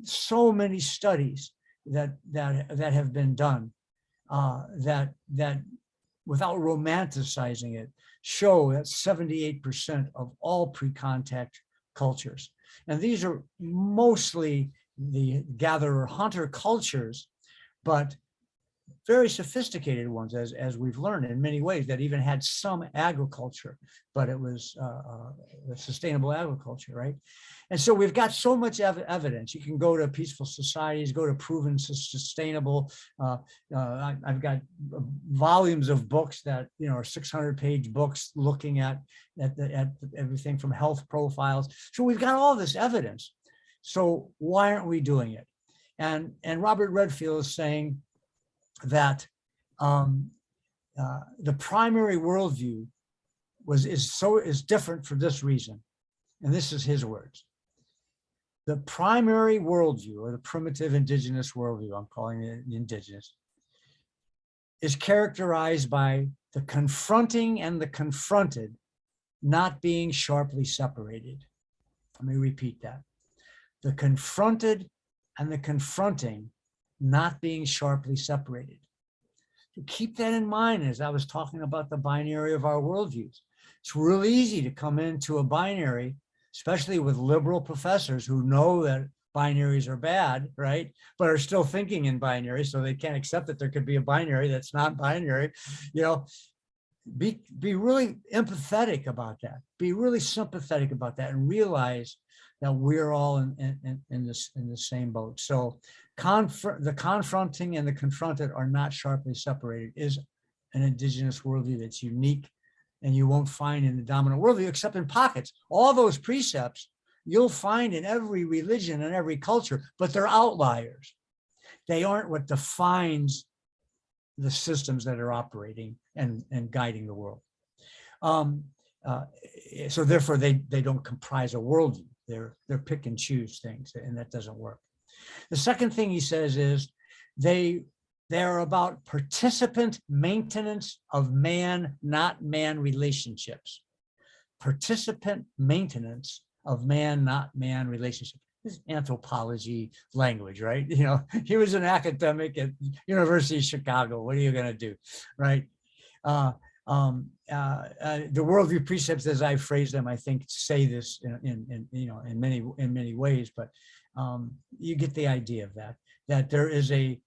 so many studies that have been done that without romanticizing it, show that 78% of all pre-contact cultures, and these are mostly the gatherer-hunter cultures, but very sophisticated ones, as we've learned in many ways, that even had some agriculture, but it was sustainable agriculture, right? And so we've got so much evidence. You can go to peaceful societies, go to proven sustainable. I've got volumes of books that are 600-page books looking at everything from health profiles. So we've got all this evidence. So why aren't we doing it? And Robert Redfield is saying that the primary worldview is different for this reason. And this is his words. The primary worldview, or the primitive indigenous worldview, I'm calling it indigenous, is characterized by the confronting and the confronted not being sharply separated. Let me repeat that. The confronted and the confronting not being sharply separated. So keep that in mind as I was talking about the binary of our worldviews. It's really easy to come into a binary, especially with liberal professors who know that binaries are bad, right? But are still thinking in binary, so they can't accept that there could be a binary that's not binary. Be really empathetic about that. Be really sympathetic about that, and realize that we're all in the same boat. So the confronting and the confronted are not sharply separated is an indigenous worldview that's unique, and you won't find in the dominant worldview except in pockets. All those precepts you'll find in every religion and every culture, but they're outliers. They aren't what defines the systems that are operating and guiding the world. So therefore, they don't comprise a worldview. They're pick and choose things, and that doesn't work. The second thing he says is they're about participant maintenance of man, not man relationships. Participant maintenance of man, not man relationships. This is anthropology language, right? He was an academic at University of Chicago. What are you going to do, right? The worldview precepts, as I phrase them, I think say this in many ways, but you get the idea of that there is and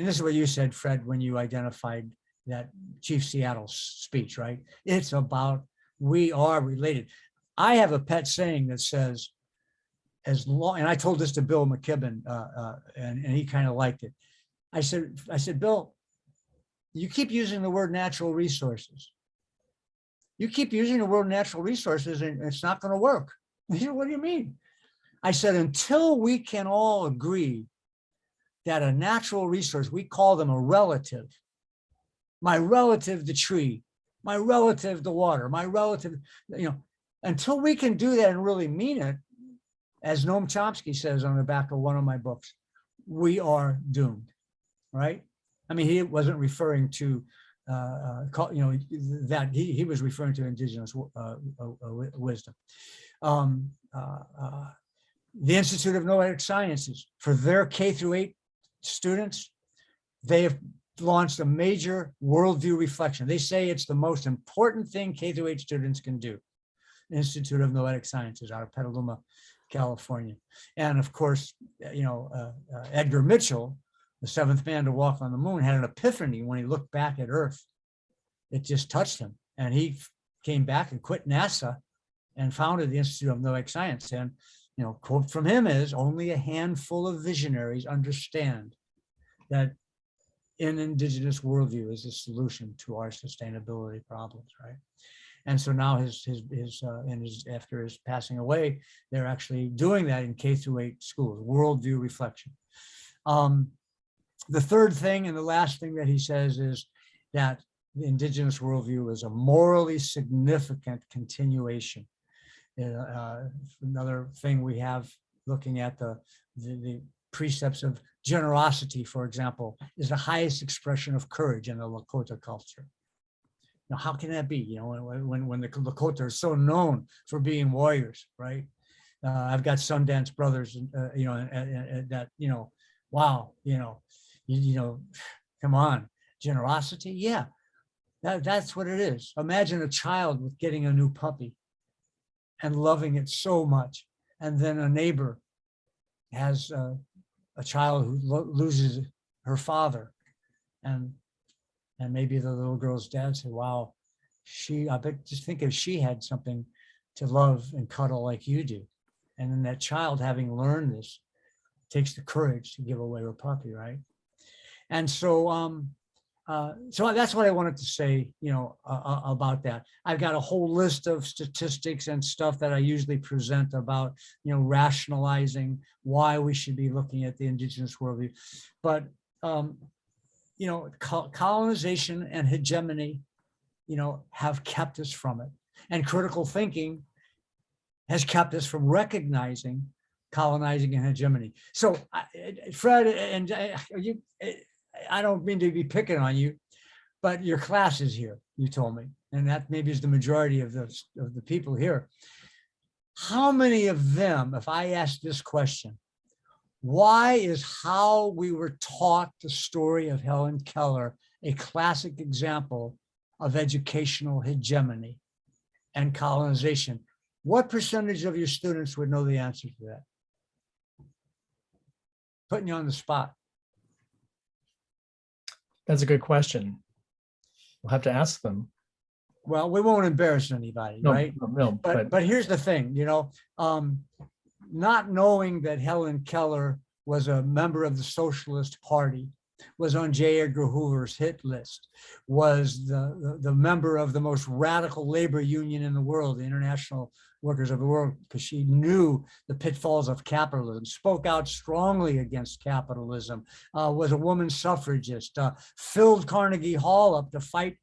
this is what you said, Fred, when you identified that Chief Seattle's speech, right? It's about we are related. I have a pet saying that says, as long, and I told this to Bill McKibben, and he kind of liked it. I said, Bill, you keep using the word natural resources. You keep using the word natural resources and it's not going to work. He said, what do you mean? I said, until we can all agree that a natural resource, we call them a relative, my relative, the tree, my relative, the water, my relative, until we can do that and really mean it, as Noam Chomsky says on the back of one of my books, we are doomed, right? I mean, he wasn't referring to, that he was referring to indigenous wisdom. The Institute of Noetic Sciences, for their K through 8 students, they have launched a major worldview reflection. They say it's the most important thing K through 8 students can do. Institute of Noetic Sciences out of Petaluma, California. And of course, Edgar Mitchell, the 7th man to walk on the moon, had an epiphany when he looked back at Earth. It just touched him. And he came back and quit NASA and founded the Institute of Noetic Science. And, quote from him is, only a handful of visionaries understand that an indigenous worldview is the solution to our sustainability problems, right? And so now after his passing away, they're actually doing that in K through 8 schools, worldview reflection. The third thing and the last thing that he says is that the indigenous worldview is a morally significant continuation. Another thing we have looking at the precepts of generosity, for example, is the highest expression of courage in the Lakota culture. Now, how can that be? When the Lakota are so known for being warriors, right? I've got Sundance brothers, that, wow, come on, generosity, yeah, that's what it is. Imagine a child with getting a new puppy and loving it so much, and then a neighbor has a child who loses her father, and maybe the little girl's dad said, wow, just think if she had something to love and cuddle like you do. And then that child, having learned this, takes the courage to give away her puppy, right? And so, so that's what I wanted to say, about that. I've got a whole list of statistics and stuff that I usually present about, rationalizing why we should be looking at the indigenous worldview. But, colonization and hegemony, have kept us from it. And critical thinking has kept us from recognizing colonizing and hegemony. So, Fred, and I don't mean to be picking on you, but your class is here, you told me, and that maybe is the majority of the people here. How many of them, if I ask this question, why is how we were taught the story of Helen Keller a classic example of educational hegemony and colonization? What percentage of your students would know the answer to that? Putting you on the spot. That's a good question. We'll have to ask them. Well, we won't embarrass anybody, right? No, but here's the thing, not knowing that Helen Keller was a member of the Socialist Party, was on J. Edgar Hoover's hit list, was the member of the most radical labor union in the world, the International Workers of the World, because she knew the pitfalls of capitalism, spoke out strongly against capitalism, was a woman suffragist, filled Carnegie Hall up to fight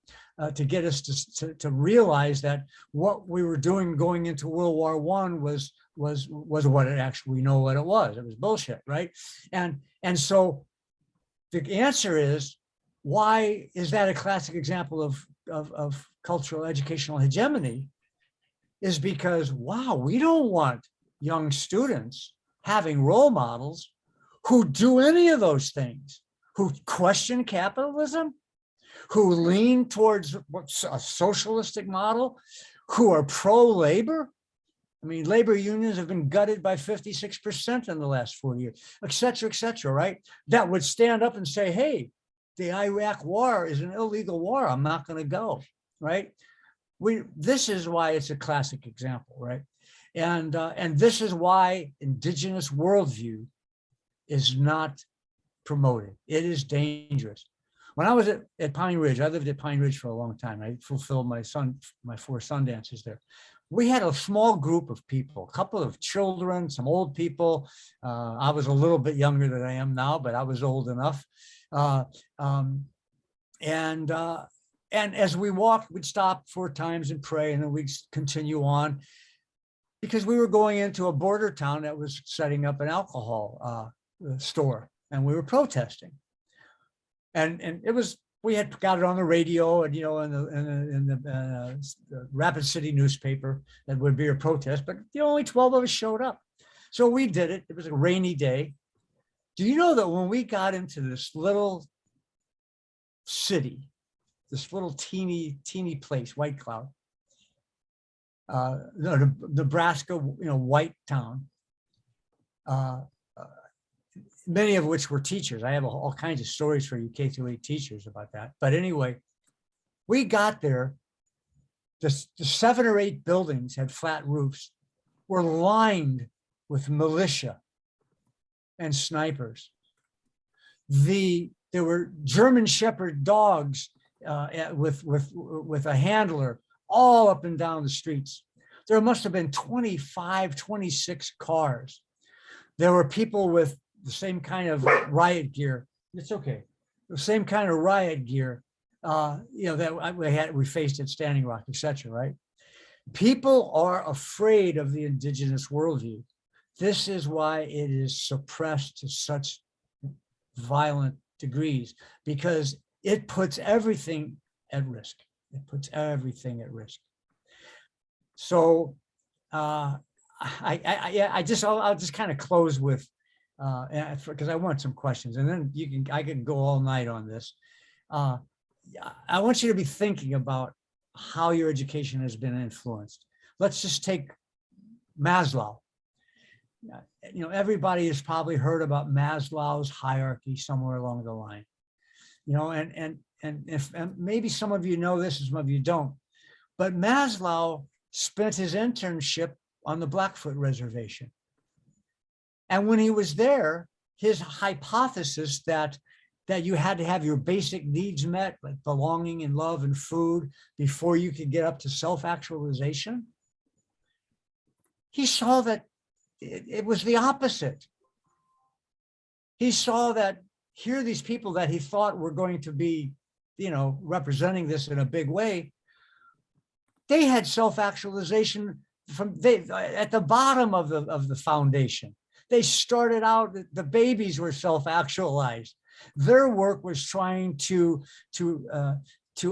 to get us to realize that what we were doing going into World War I was what it actually, we know what it was. It was bullshit, right? And so the answer is, why is that a classic example of cultural educational hegemony? Is because, wow, we don't want young students having role models who do any of those things, who question capitalism, who lean towards what's a socialistic model, who are pro-labor. I mean, labor unions have been gutted by 56% in the last 4 years, et cetera, right? That would stand up and say, hey, the Iraq war is an illegal war. I'm not going to go, right? this is why it's a classic example, right? And this is why indigenous worldview is not promoted. It is dangerous. When I was at Pine Ridge, I lived at Pine Ridge for a long time. I fulfilled my 4 sun dances there. We had a small group of people, a couple of children, some old people. I was a little bit younger than I am now, but I was old enough. And as we walked, we'd stop 4 times and pray, and then we'd continue on, because we were going into a border town that was setting up an alcohol store, and we were protesting. And it was, we had got it on the radio, and in the Rapid City newspaper that would be a protest, but only 12 of us showed up. So we did it. It was a rainy day. Do you know that when we got into this little city, this little teeny place, White Cloud, Nebraska, white town, many of which were teachers. I have all kinds of stories for you K-8 teachers about that. But anyway, we got there, the 7 or 8 buildings had flat roofs, were lined with militia and snipers. There were German Shepherd dogs with a handler all up and down the streets. There must have been 25, 26 cars. There were people with the same kind of riot gear. It's okay. The same kind of riot gear, that we faced at Standing Rock, etc. Right? People are afraid of the indigenous worldview. This is why it is suppressed to such violent degrees, because it puts everything at risk. It puts everything at risk. So I'll just kind of close with, because I want some questions, and then I can go all night on this. I want you to be thinking about how your education has been influenced. Let's just take Maslow. Everybody has probably heard about Maslow's hierarchy somewhere along the line. And maybe some of you know this and some of you don't, but Maslow spent his internship on the Blackfoot Reservation. And when he was there, his hypothesis that you had to have your basic needs met, like belonging and love and food, before you could get up to self-actualization, he saw that it was the opposite. He saw that here are these people that he thought were going to be, representing this in a big way. They had self-actualization at the bottom of the foundation. They started out, the babies were self-actualized. Their work was trying to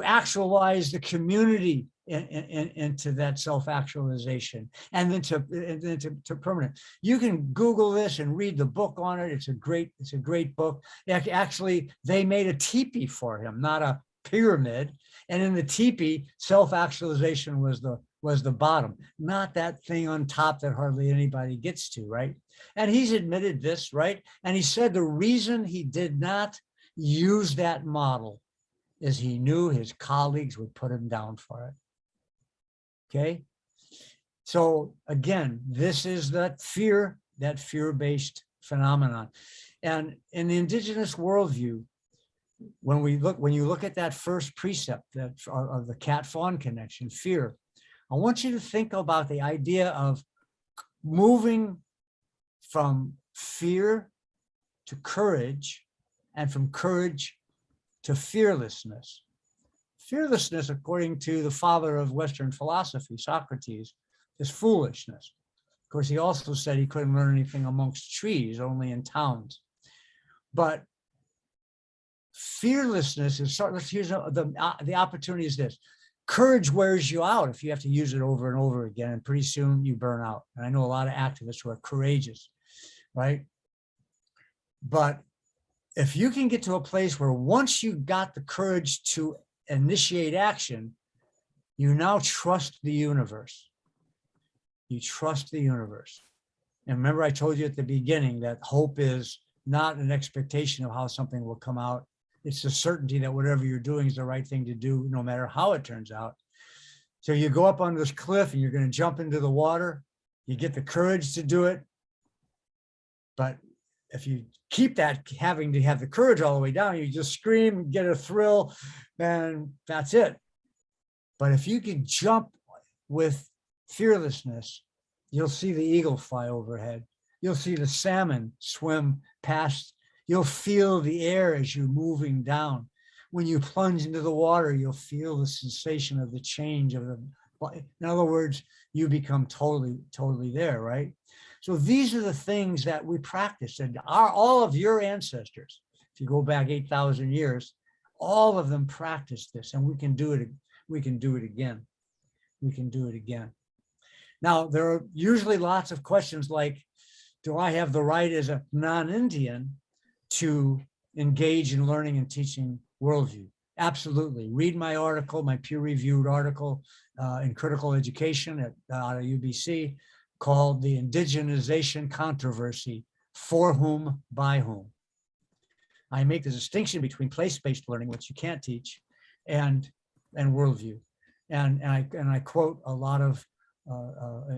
actualize the community into that self-actualization, and then to permanent. You can Google this and read the book on it. It's a great book. Actually, they made a teepee for him, not a pyramid. And in the teepee, self-actualization was the bottom, not that thing on top that hardly anybody gets to, right? And he's admitted this, right? And he said the reason he did not use that model is he knew his colleagues would put him down for it. Okay. So again, this is that fear-based phenomenon. And in the indigenous worldview, when you look at that first precept of the cat-fawn connection, fear, I want you to think about the idea of moving from fear to courage, and from courage to fearlessness. Fearlessness, according to the father of Western philosophy, Socrates, is foolishness. Of course, he also said he couldn't learn anything amongst trees, only in towns. But fearlessness is, here's the opportunity is this. Courage wears you out if you have to use it over and over again, and pretty soon you burn out. And I know a lot of activists who are courageous, right? But if you can get to a place where once you got the courage to initiate action, you now trust the universe. You trust the universe. And remember, I told you at the beginning that hope is not an expectation of how something will come out. It's the certainty that whatever you're doing is the right thing to do, no matter how it turns out. So you go up on this cliff and you're going to jump into the water. You get the courage to do it. But if you keep that, having to have the courage all the way down, you just scream, get a thrill, and that's it. But if you can jump with fearlessness, you'll see the eagle fly overhead. You'll see the salmon swim past. You'll feel the air as you're moving down. When you plunge into the water, you'll feel the sensation of the change of the, in other words, you become totally there, right? So these are the things that we practice, and all of your ancestors, if you go back 8,000 years, all of them practiced this, and we can do it. We can do it again. We can do it again. Now, there are usually lots of questions like, do I have the right as a non-Indian to engage in learning and teaching worldview? Absolutely. Read my article, my peer-reviewed article in critical education out of UBC called The Indigenization Controversy, For Whom, By Whom. I make the distinction between place-based learning, which you can't teach, and worldview. And I quote a lot of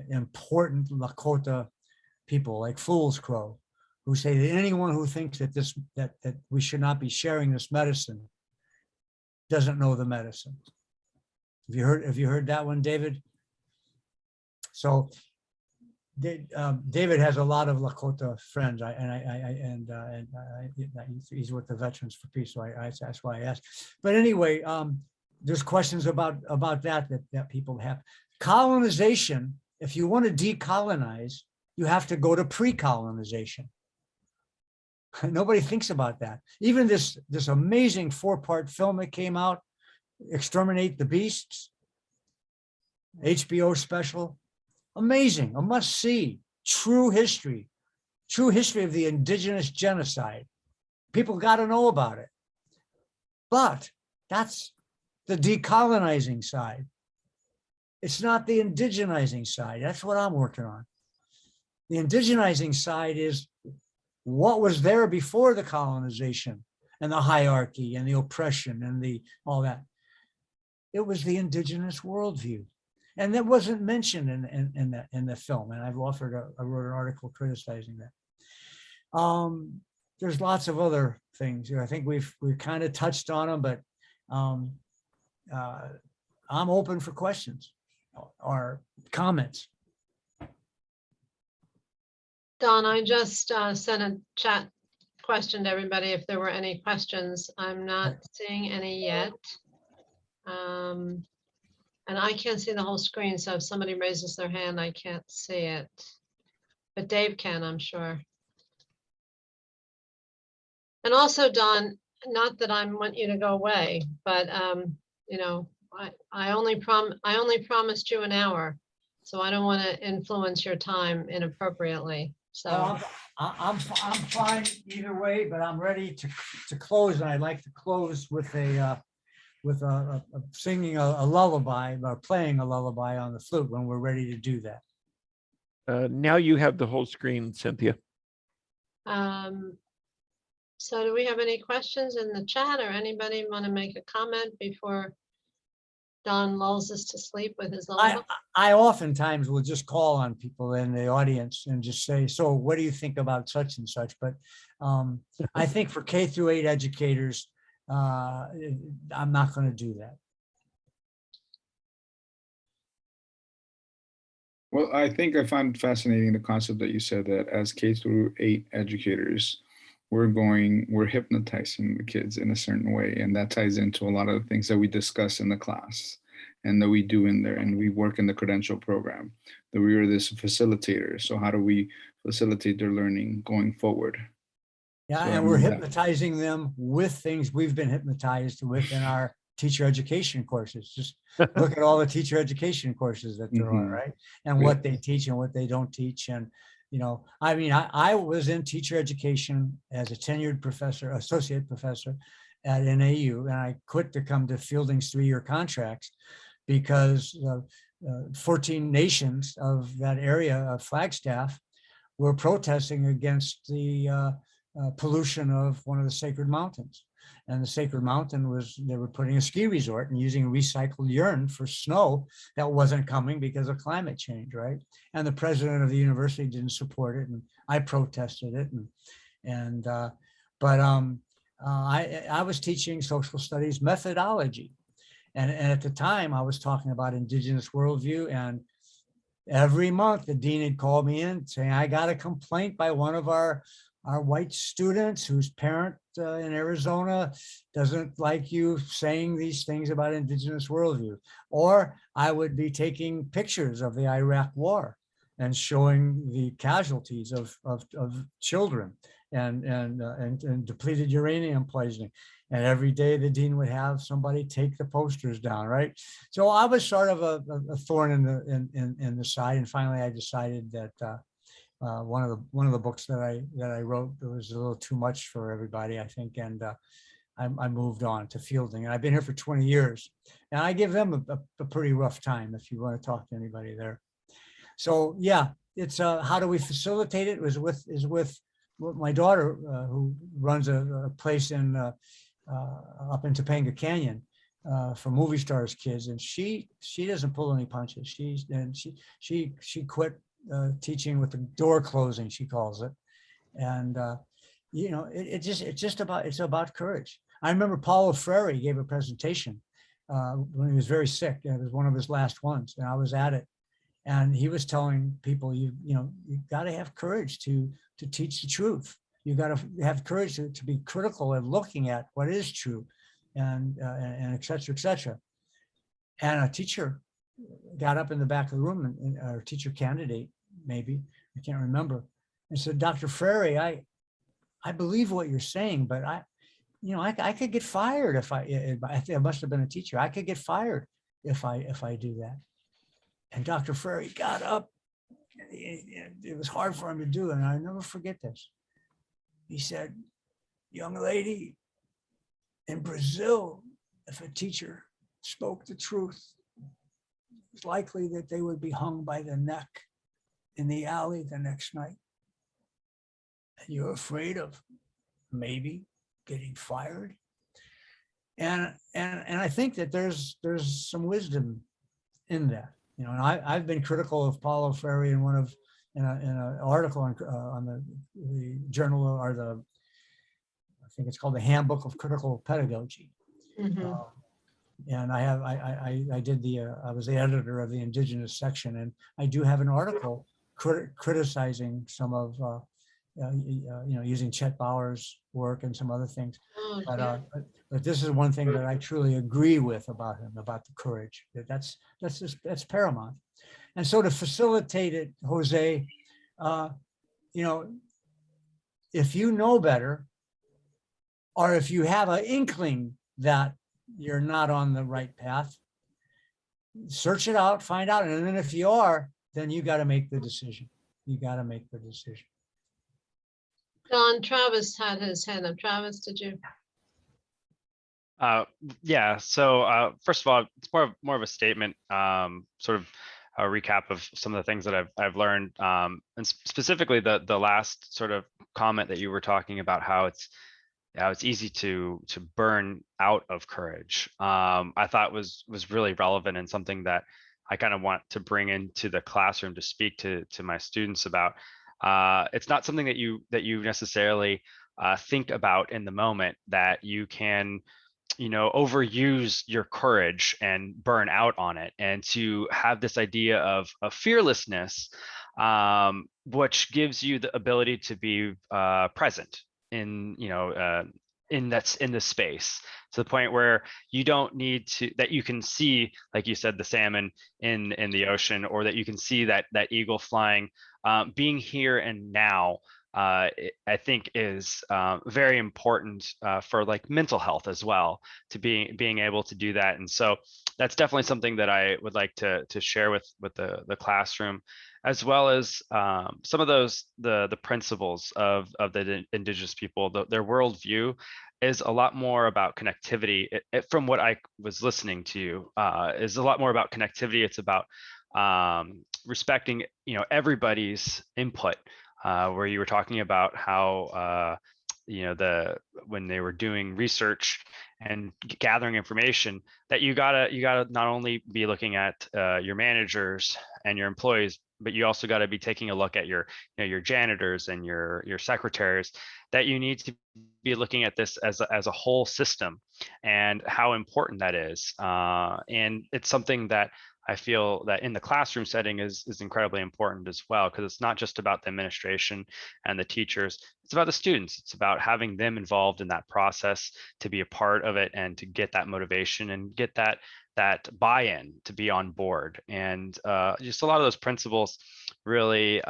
important Lakota people like Fool's Crow, who say that anyone who thinks that that we should not be sharing this medicine doesn't know the medicine. Have you heard that one, David? So David has a lot of Lakota friends, he's with the Veterans for Peace, so that's why I asked. But anyway, there's questions about that people have. Colonization, if you want to decolonize, you have to go to pre-colonization. Nobody thinks about that. Even this amazing 4-part film that came out, Exterminate the Beasts, HBO special, amazing, a must-see, true history of the indigenous genocide. People got to know about it. But that's the decolonizing side. It's not the indigenizing side. That's what I'm working on. The indigenizing side is what was there before the colonization and the hierarchy and the oppression and all that. It was the indigenous worldview. And that wasn't mentioned in the film. And I wrote an article criticizing that. There's lots of other things. I think we've kind of touched on them, but I'm open for questions or comments. Don, I just sent a chat question to everybody if there were any questions. I'm not seeing any yet. And I can't see the whole screen, so if somebody raises their hand, I can't see it. But Dave can, I'm sure. And also, Don, not that I want you to go away, but you know, I only promised you an hour, so I don't want to influence your time inappropriately. So I'm fine either way, but I'm ready to close, and I'd like to close with singing a lullaby or playing a lullaby on the flute when we're ready to do that. Now you have the whole screen, Cynthia. So do we have any questions in the chat, or anybody want to make a comment before Don lulls us to sleep with his lullaby? I oftentimes will just call on people in the audience and just say, so what do you think about such and such? But I think for K through 8 educators, I'm not going to do that. Well, I think I found fascinating the concept that you said that as K through 8 educators, we're hypnotizing the kids in a certain way. And that ties into a lot of the things that we discuss in the class and that we do in there. And we work in the credential program, that we are this facilitator. So how do we facilitate their learning going forward? Yeah, So and we're hypnotizing them with things we've been hypnotized with in our teacher education courses. Just look at all the teacher education courses that there are, right? And what they teach and what they don't teach. And, you know, I mean, I was in teacher education as a tenured professor, associate professor at NAU, and I quit to come to Fielding's 3-year contracts because 14 nations of that area of Flagstaff were protesting against the pollution of one of the sacred mountains. And the Sacred Mountain was, they were putting a ski resort and using recycled urine for snow that wasn't coming because of climate change, right? And the president of the university didn't support it, and I protested it. I was teaching social studies methodology. And at the time I was talking about Indigenous Worldview, and every month the dean had called me in saying, I got a complaint by one of our white students whose parent in Arizona doesn't like you saying these things about Indigenous Worldview. Or I would be taking pictures of the Iraq War and showing the casualties of children and depleted uranium poisoning. And every day the dean would have somebody take the posters down, right? So I was sort of a thorn in the side. And finally I decided that one of the books that I wrote was a little too much for everybody, I think, and I moved on to fielding. And I've been here for 20 years, and I give them a pretty rough time if you want to talk to anybody there. So yeah, it's how do we facilitate it? Is with my daughter who runs a place in up in Topanga Canyon for movie stars kids, and she doesn't pull any punches. She quit teaching with the door closing, she calls it. And you know, it's about courage. I remember Paulo Freire gave a presentation when he was very sick. It was one of his last ones, and I was at it. And he was telling people, you got to have courage to teach the truth. You got to have courage to be critical and looking at what is true, and et cetera, et cetera. And a teacher got up in the back of the room, and our teacher candidate, maybe, I can't remember, and said, Dr. Freire, I believe what you're saying, but I could get fired if I think I must have been a teacher. I could get fired if I do that. And Dr. Freire got up. It was hard for him to do, and I'll never forget this. He said, young lady, in Brazil, if a teacher spoke the truth, it's likely that they would be hung by the neck in the alley the next night. And you're afraid of maybe getting fired. And I think that there's some wisdom in that. And I've been critical of Paulo Freire in an article on the journal, or I think it's called the Handbook of Critical Pedagogy. Mm-hmm. And I was the editor of the Indigenous section, and I do have an article criticizing some of using Chet Bauer's work and some other things. Oh, But this is one thing that I truly agree with about him, about the courage. That's paramount. And so to facilitate it, Jose, if you know better, or if you have an inkling that you're not on the right path, search it out, find out. And then if you are, then you got to make the decision. You got to make the decision. John, Travis had his hand up. Travis, did you? Yeah. So first of all, it's more of a statement, sort of a recap of some of the things that I've learned, and specifically the last sort of comment that you were talking about, how it's easy to burn out of courage. I thought was really relevant, and something that I kind of want to bring into the classroom to speak to my students about. It's not something that you necessarily think about in the moment, that you can overuse your courage and burn out on it, and to have this idea of fearlessness, which gives you the ability to be present in this space, to the point where you don't need to, that you can see, like you said, the salmon in the ocean, or that you can see that eagle flying. Being here and now, I think is very important for like mental health as well, to being able to do that. And so that's definitely something that I would like to share with the classroom, as well as some of the principles of the Indigenous people. Their worldview is a lot more about connectivity. From what I was listening to you, is a lot more about connectivity. It's about respecting everybody's input. Where you were talking about how when they were doing research and gathering information, that you gotta not only be looking at your managers and your employees, but you also got to be taking a look at your janitors and your secretaries, that you need to be looking at this as a whole system and how important that is. And it's something that I feel that in the classroom setting is incredibly important as well, because it's not just about the administration and the teachers, it's about the students. It's about having them involved in that process, to be a part of it and to get that motivation and get that buy-in, to be on board. And just a lot of those principles really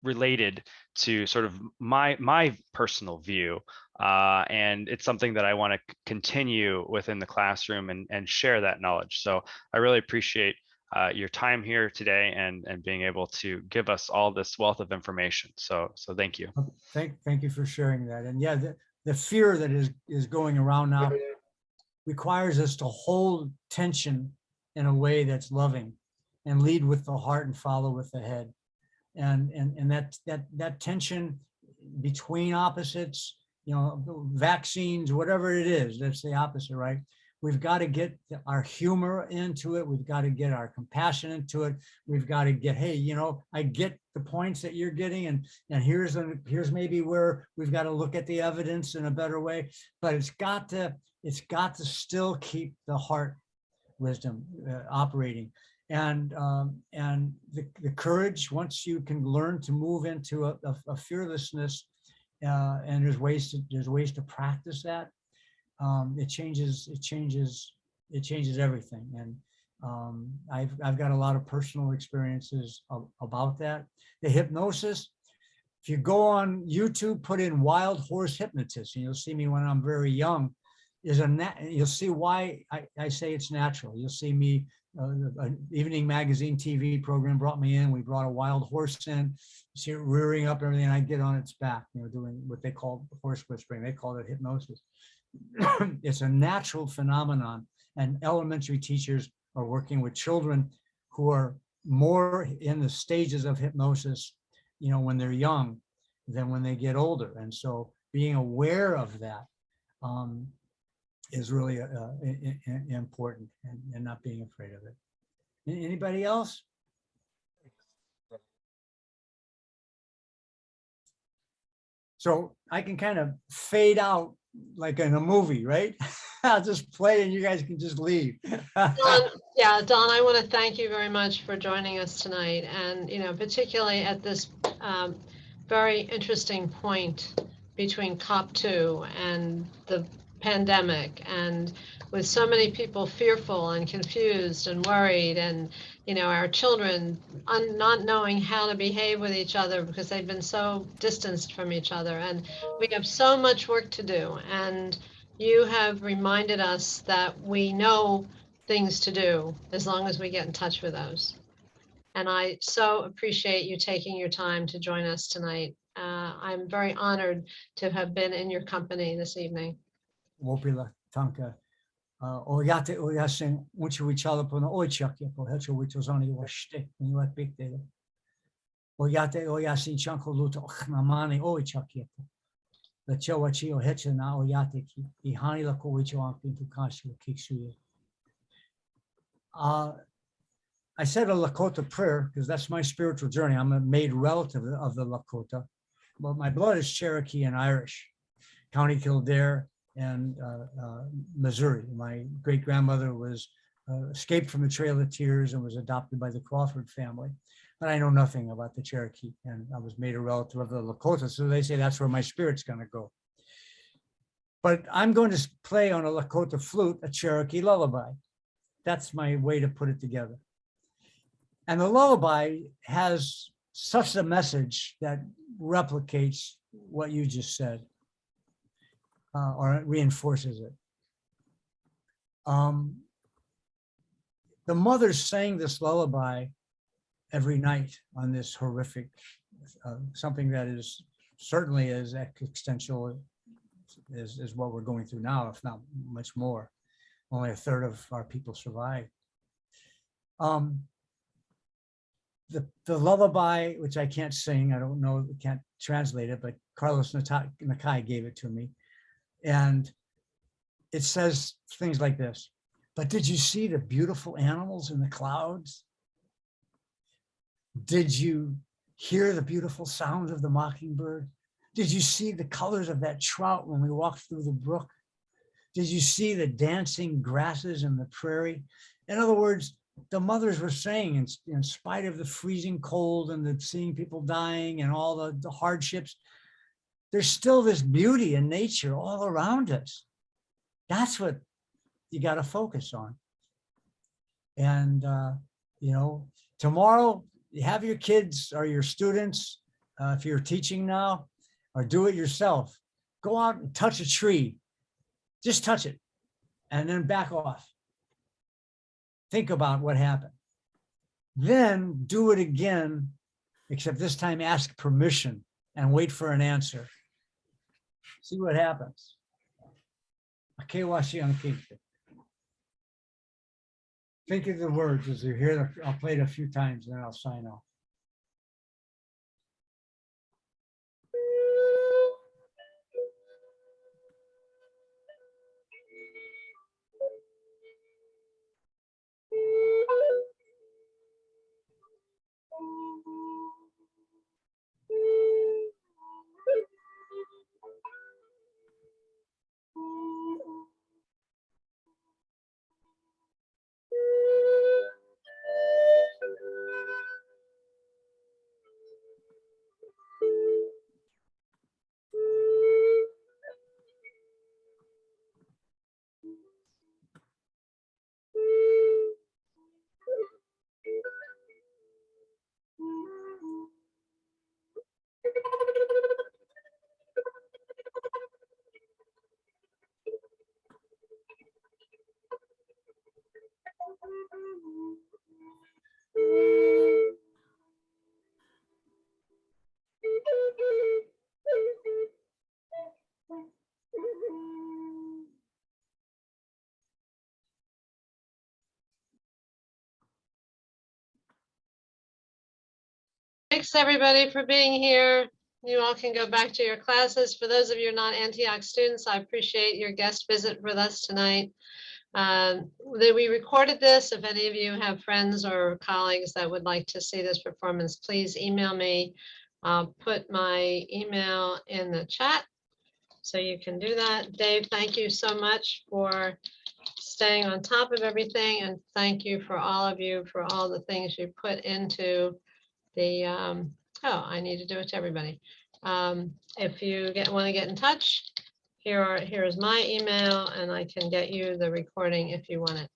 related to sort of my personal view. And it's something that I want to continue within the classroom and share that knowledge. So I really appreciate your time here today and being able to give us all this wealth of information. So thank you. Thank you for sharing that. And yeah, the fear that is going around now requires us to hold tension in a way that's loving, and lead with the heart and follow with the head. And that tension between opposites, vaccines, whatever it is, that's the opposite, right? We've got to get our humor into it. We've got to get our compassion into it. We've got to get, hey, I get the points that you're getting, and here's maybe where we've got to look at the evidence in a better way. But it's got to still keep the heart wisdom operating. And the courage, once you can learn to move into a fearlessness, and there's ways to practice that. It changes everything. And I've got a lot of personal experiences about that. The hypnosis, if you go on YouTube, put in wild horse hypnotist, and you'll see me when I'm very young. You'll see why I say it's natural. You'll see me. An evening magazine TV program brought me in. We brought a wild horse in. You see it rearing up and everything. And I get on its back, doing what they call horse whispering. They call it hypnosis. It's a natural phenomenon, and elementary teachers are working with children who are more in the stages of hypnosis, when they're young than when they get older. And so being aware of that is really important, and not being afraid of it. Anybody else? So I can kind of fade out like in a movie, right? I'll just play and you guys can just leave. Don, I want to thank you very much for joining us tonight, and particularly at this very interesting point between COP2 and the pandemic, and with so many people fearful and confused and worried, and our children not knowing how to behave with each other because they've been so distanced from each other. And we have so much work to do, and you have reminded us that we know things to do as long as we get in touch with those. And I so appreciate you taking your time to join us tonight. I'm very honored to have been in your company this evening. Wopila tanka oyate oyasen unchi wichala pono oichakya po hecho wichozani washte when you big data oyate oyasin chanko luto namani oichakya the chewachi o hecha na oyate ki ihani la ko wicho pintu kashi kiksuye. I said a Lakota prayer because that's my spiritual journey. I'm a made relative of the Lakota, but my blood is Cherokee and Irish, County Kildare and Missouri. My great-grandmother was escaped from the Trail of Tears and was adopted by the Crawford family. But I know nothing about the Cherokee, and I was made a relative of the Lakota, so they say that's where my spirit's gonna go. But I'm going to play on a Lakota flute, a Cherokee lullaby. That's my way to put it together. And the lullaby has such a message that replicates what you just said. Or it reinforces it. The mothers sang this lullaby every night on this horrific, something that is certainly as existential as what we're going through now, if not much more. Only a third of our people survived. the lullaby, which I can't sing, I don't know, can't translate it, but Carlos Nakai gave it to me. And it says things like this: but did you see the beautiful animals in the clouds? Did you hear the beautiful sound of the mockingbird? Did you see the colors of that trout when we walked through the brook? Did you see the dancing grasses in the prairie? In other words, the mothers were saying, in spite of the freezing cold and the seeing people dying and all the hardships, there's still this beauty in nature all around us. That's what you got to focus on. And, you know, tomorrow, you have your kids or your students, if you're teaching now, or do it yourself. Go out and touch a tree. Just touch it and then back off. Think about what happened. Then do it again, except this time ask permission and wait for an answer. See what happens. Think of the words as you hear them. I'll play it a few times and then I'll sign off. Thanks, everybody, for being here. You all can go back to your classes. For those of you not Antioch students, I appreciate your guest visit with us tonight. We recorded this. If any of you have friends or colleagues that would like to see this performance, please email me. I'll put my email in the chat so you can do that. Dave, thank you so much for staying on top of everything, and thank you for all of you for all the things you put into the I need to do it to everybody. If you want to get in touch, here is my email, and I can get you the recording if you want it.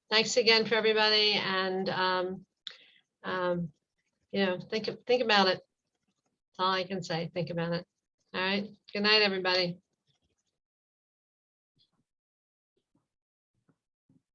Thanks again for everybody, and you know, think about it. That's all I can say. Think about it. All right. Good night, everybody.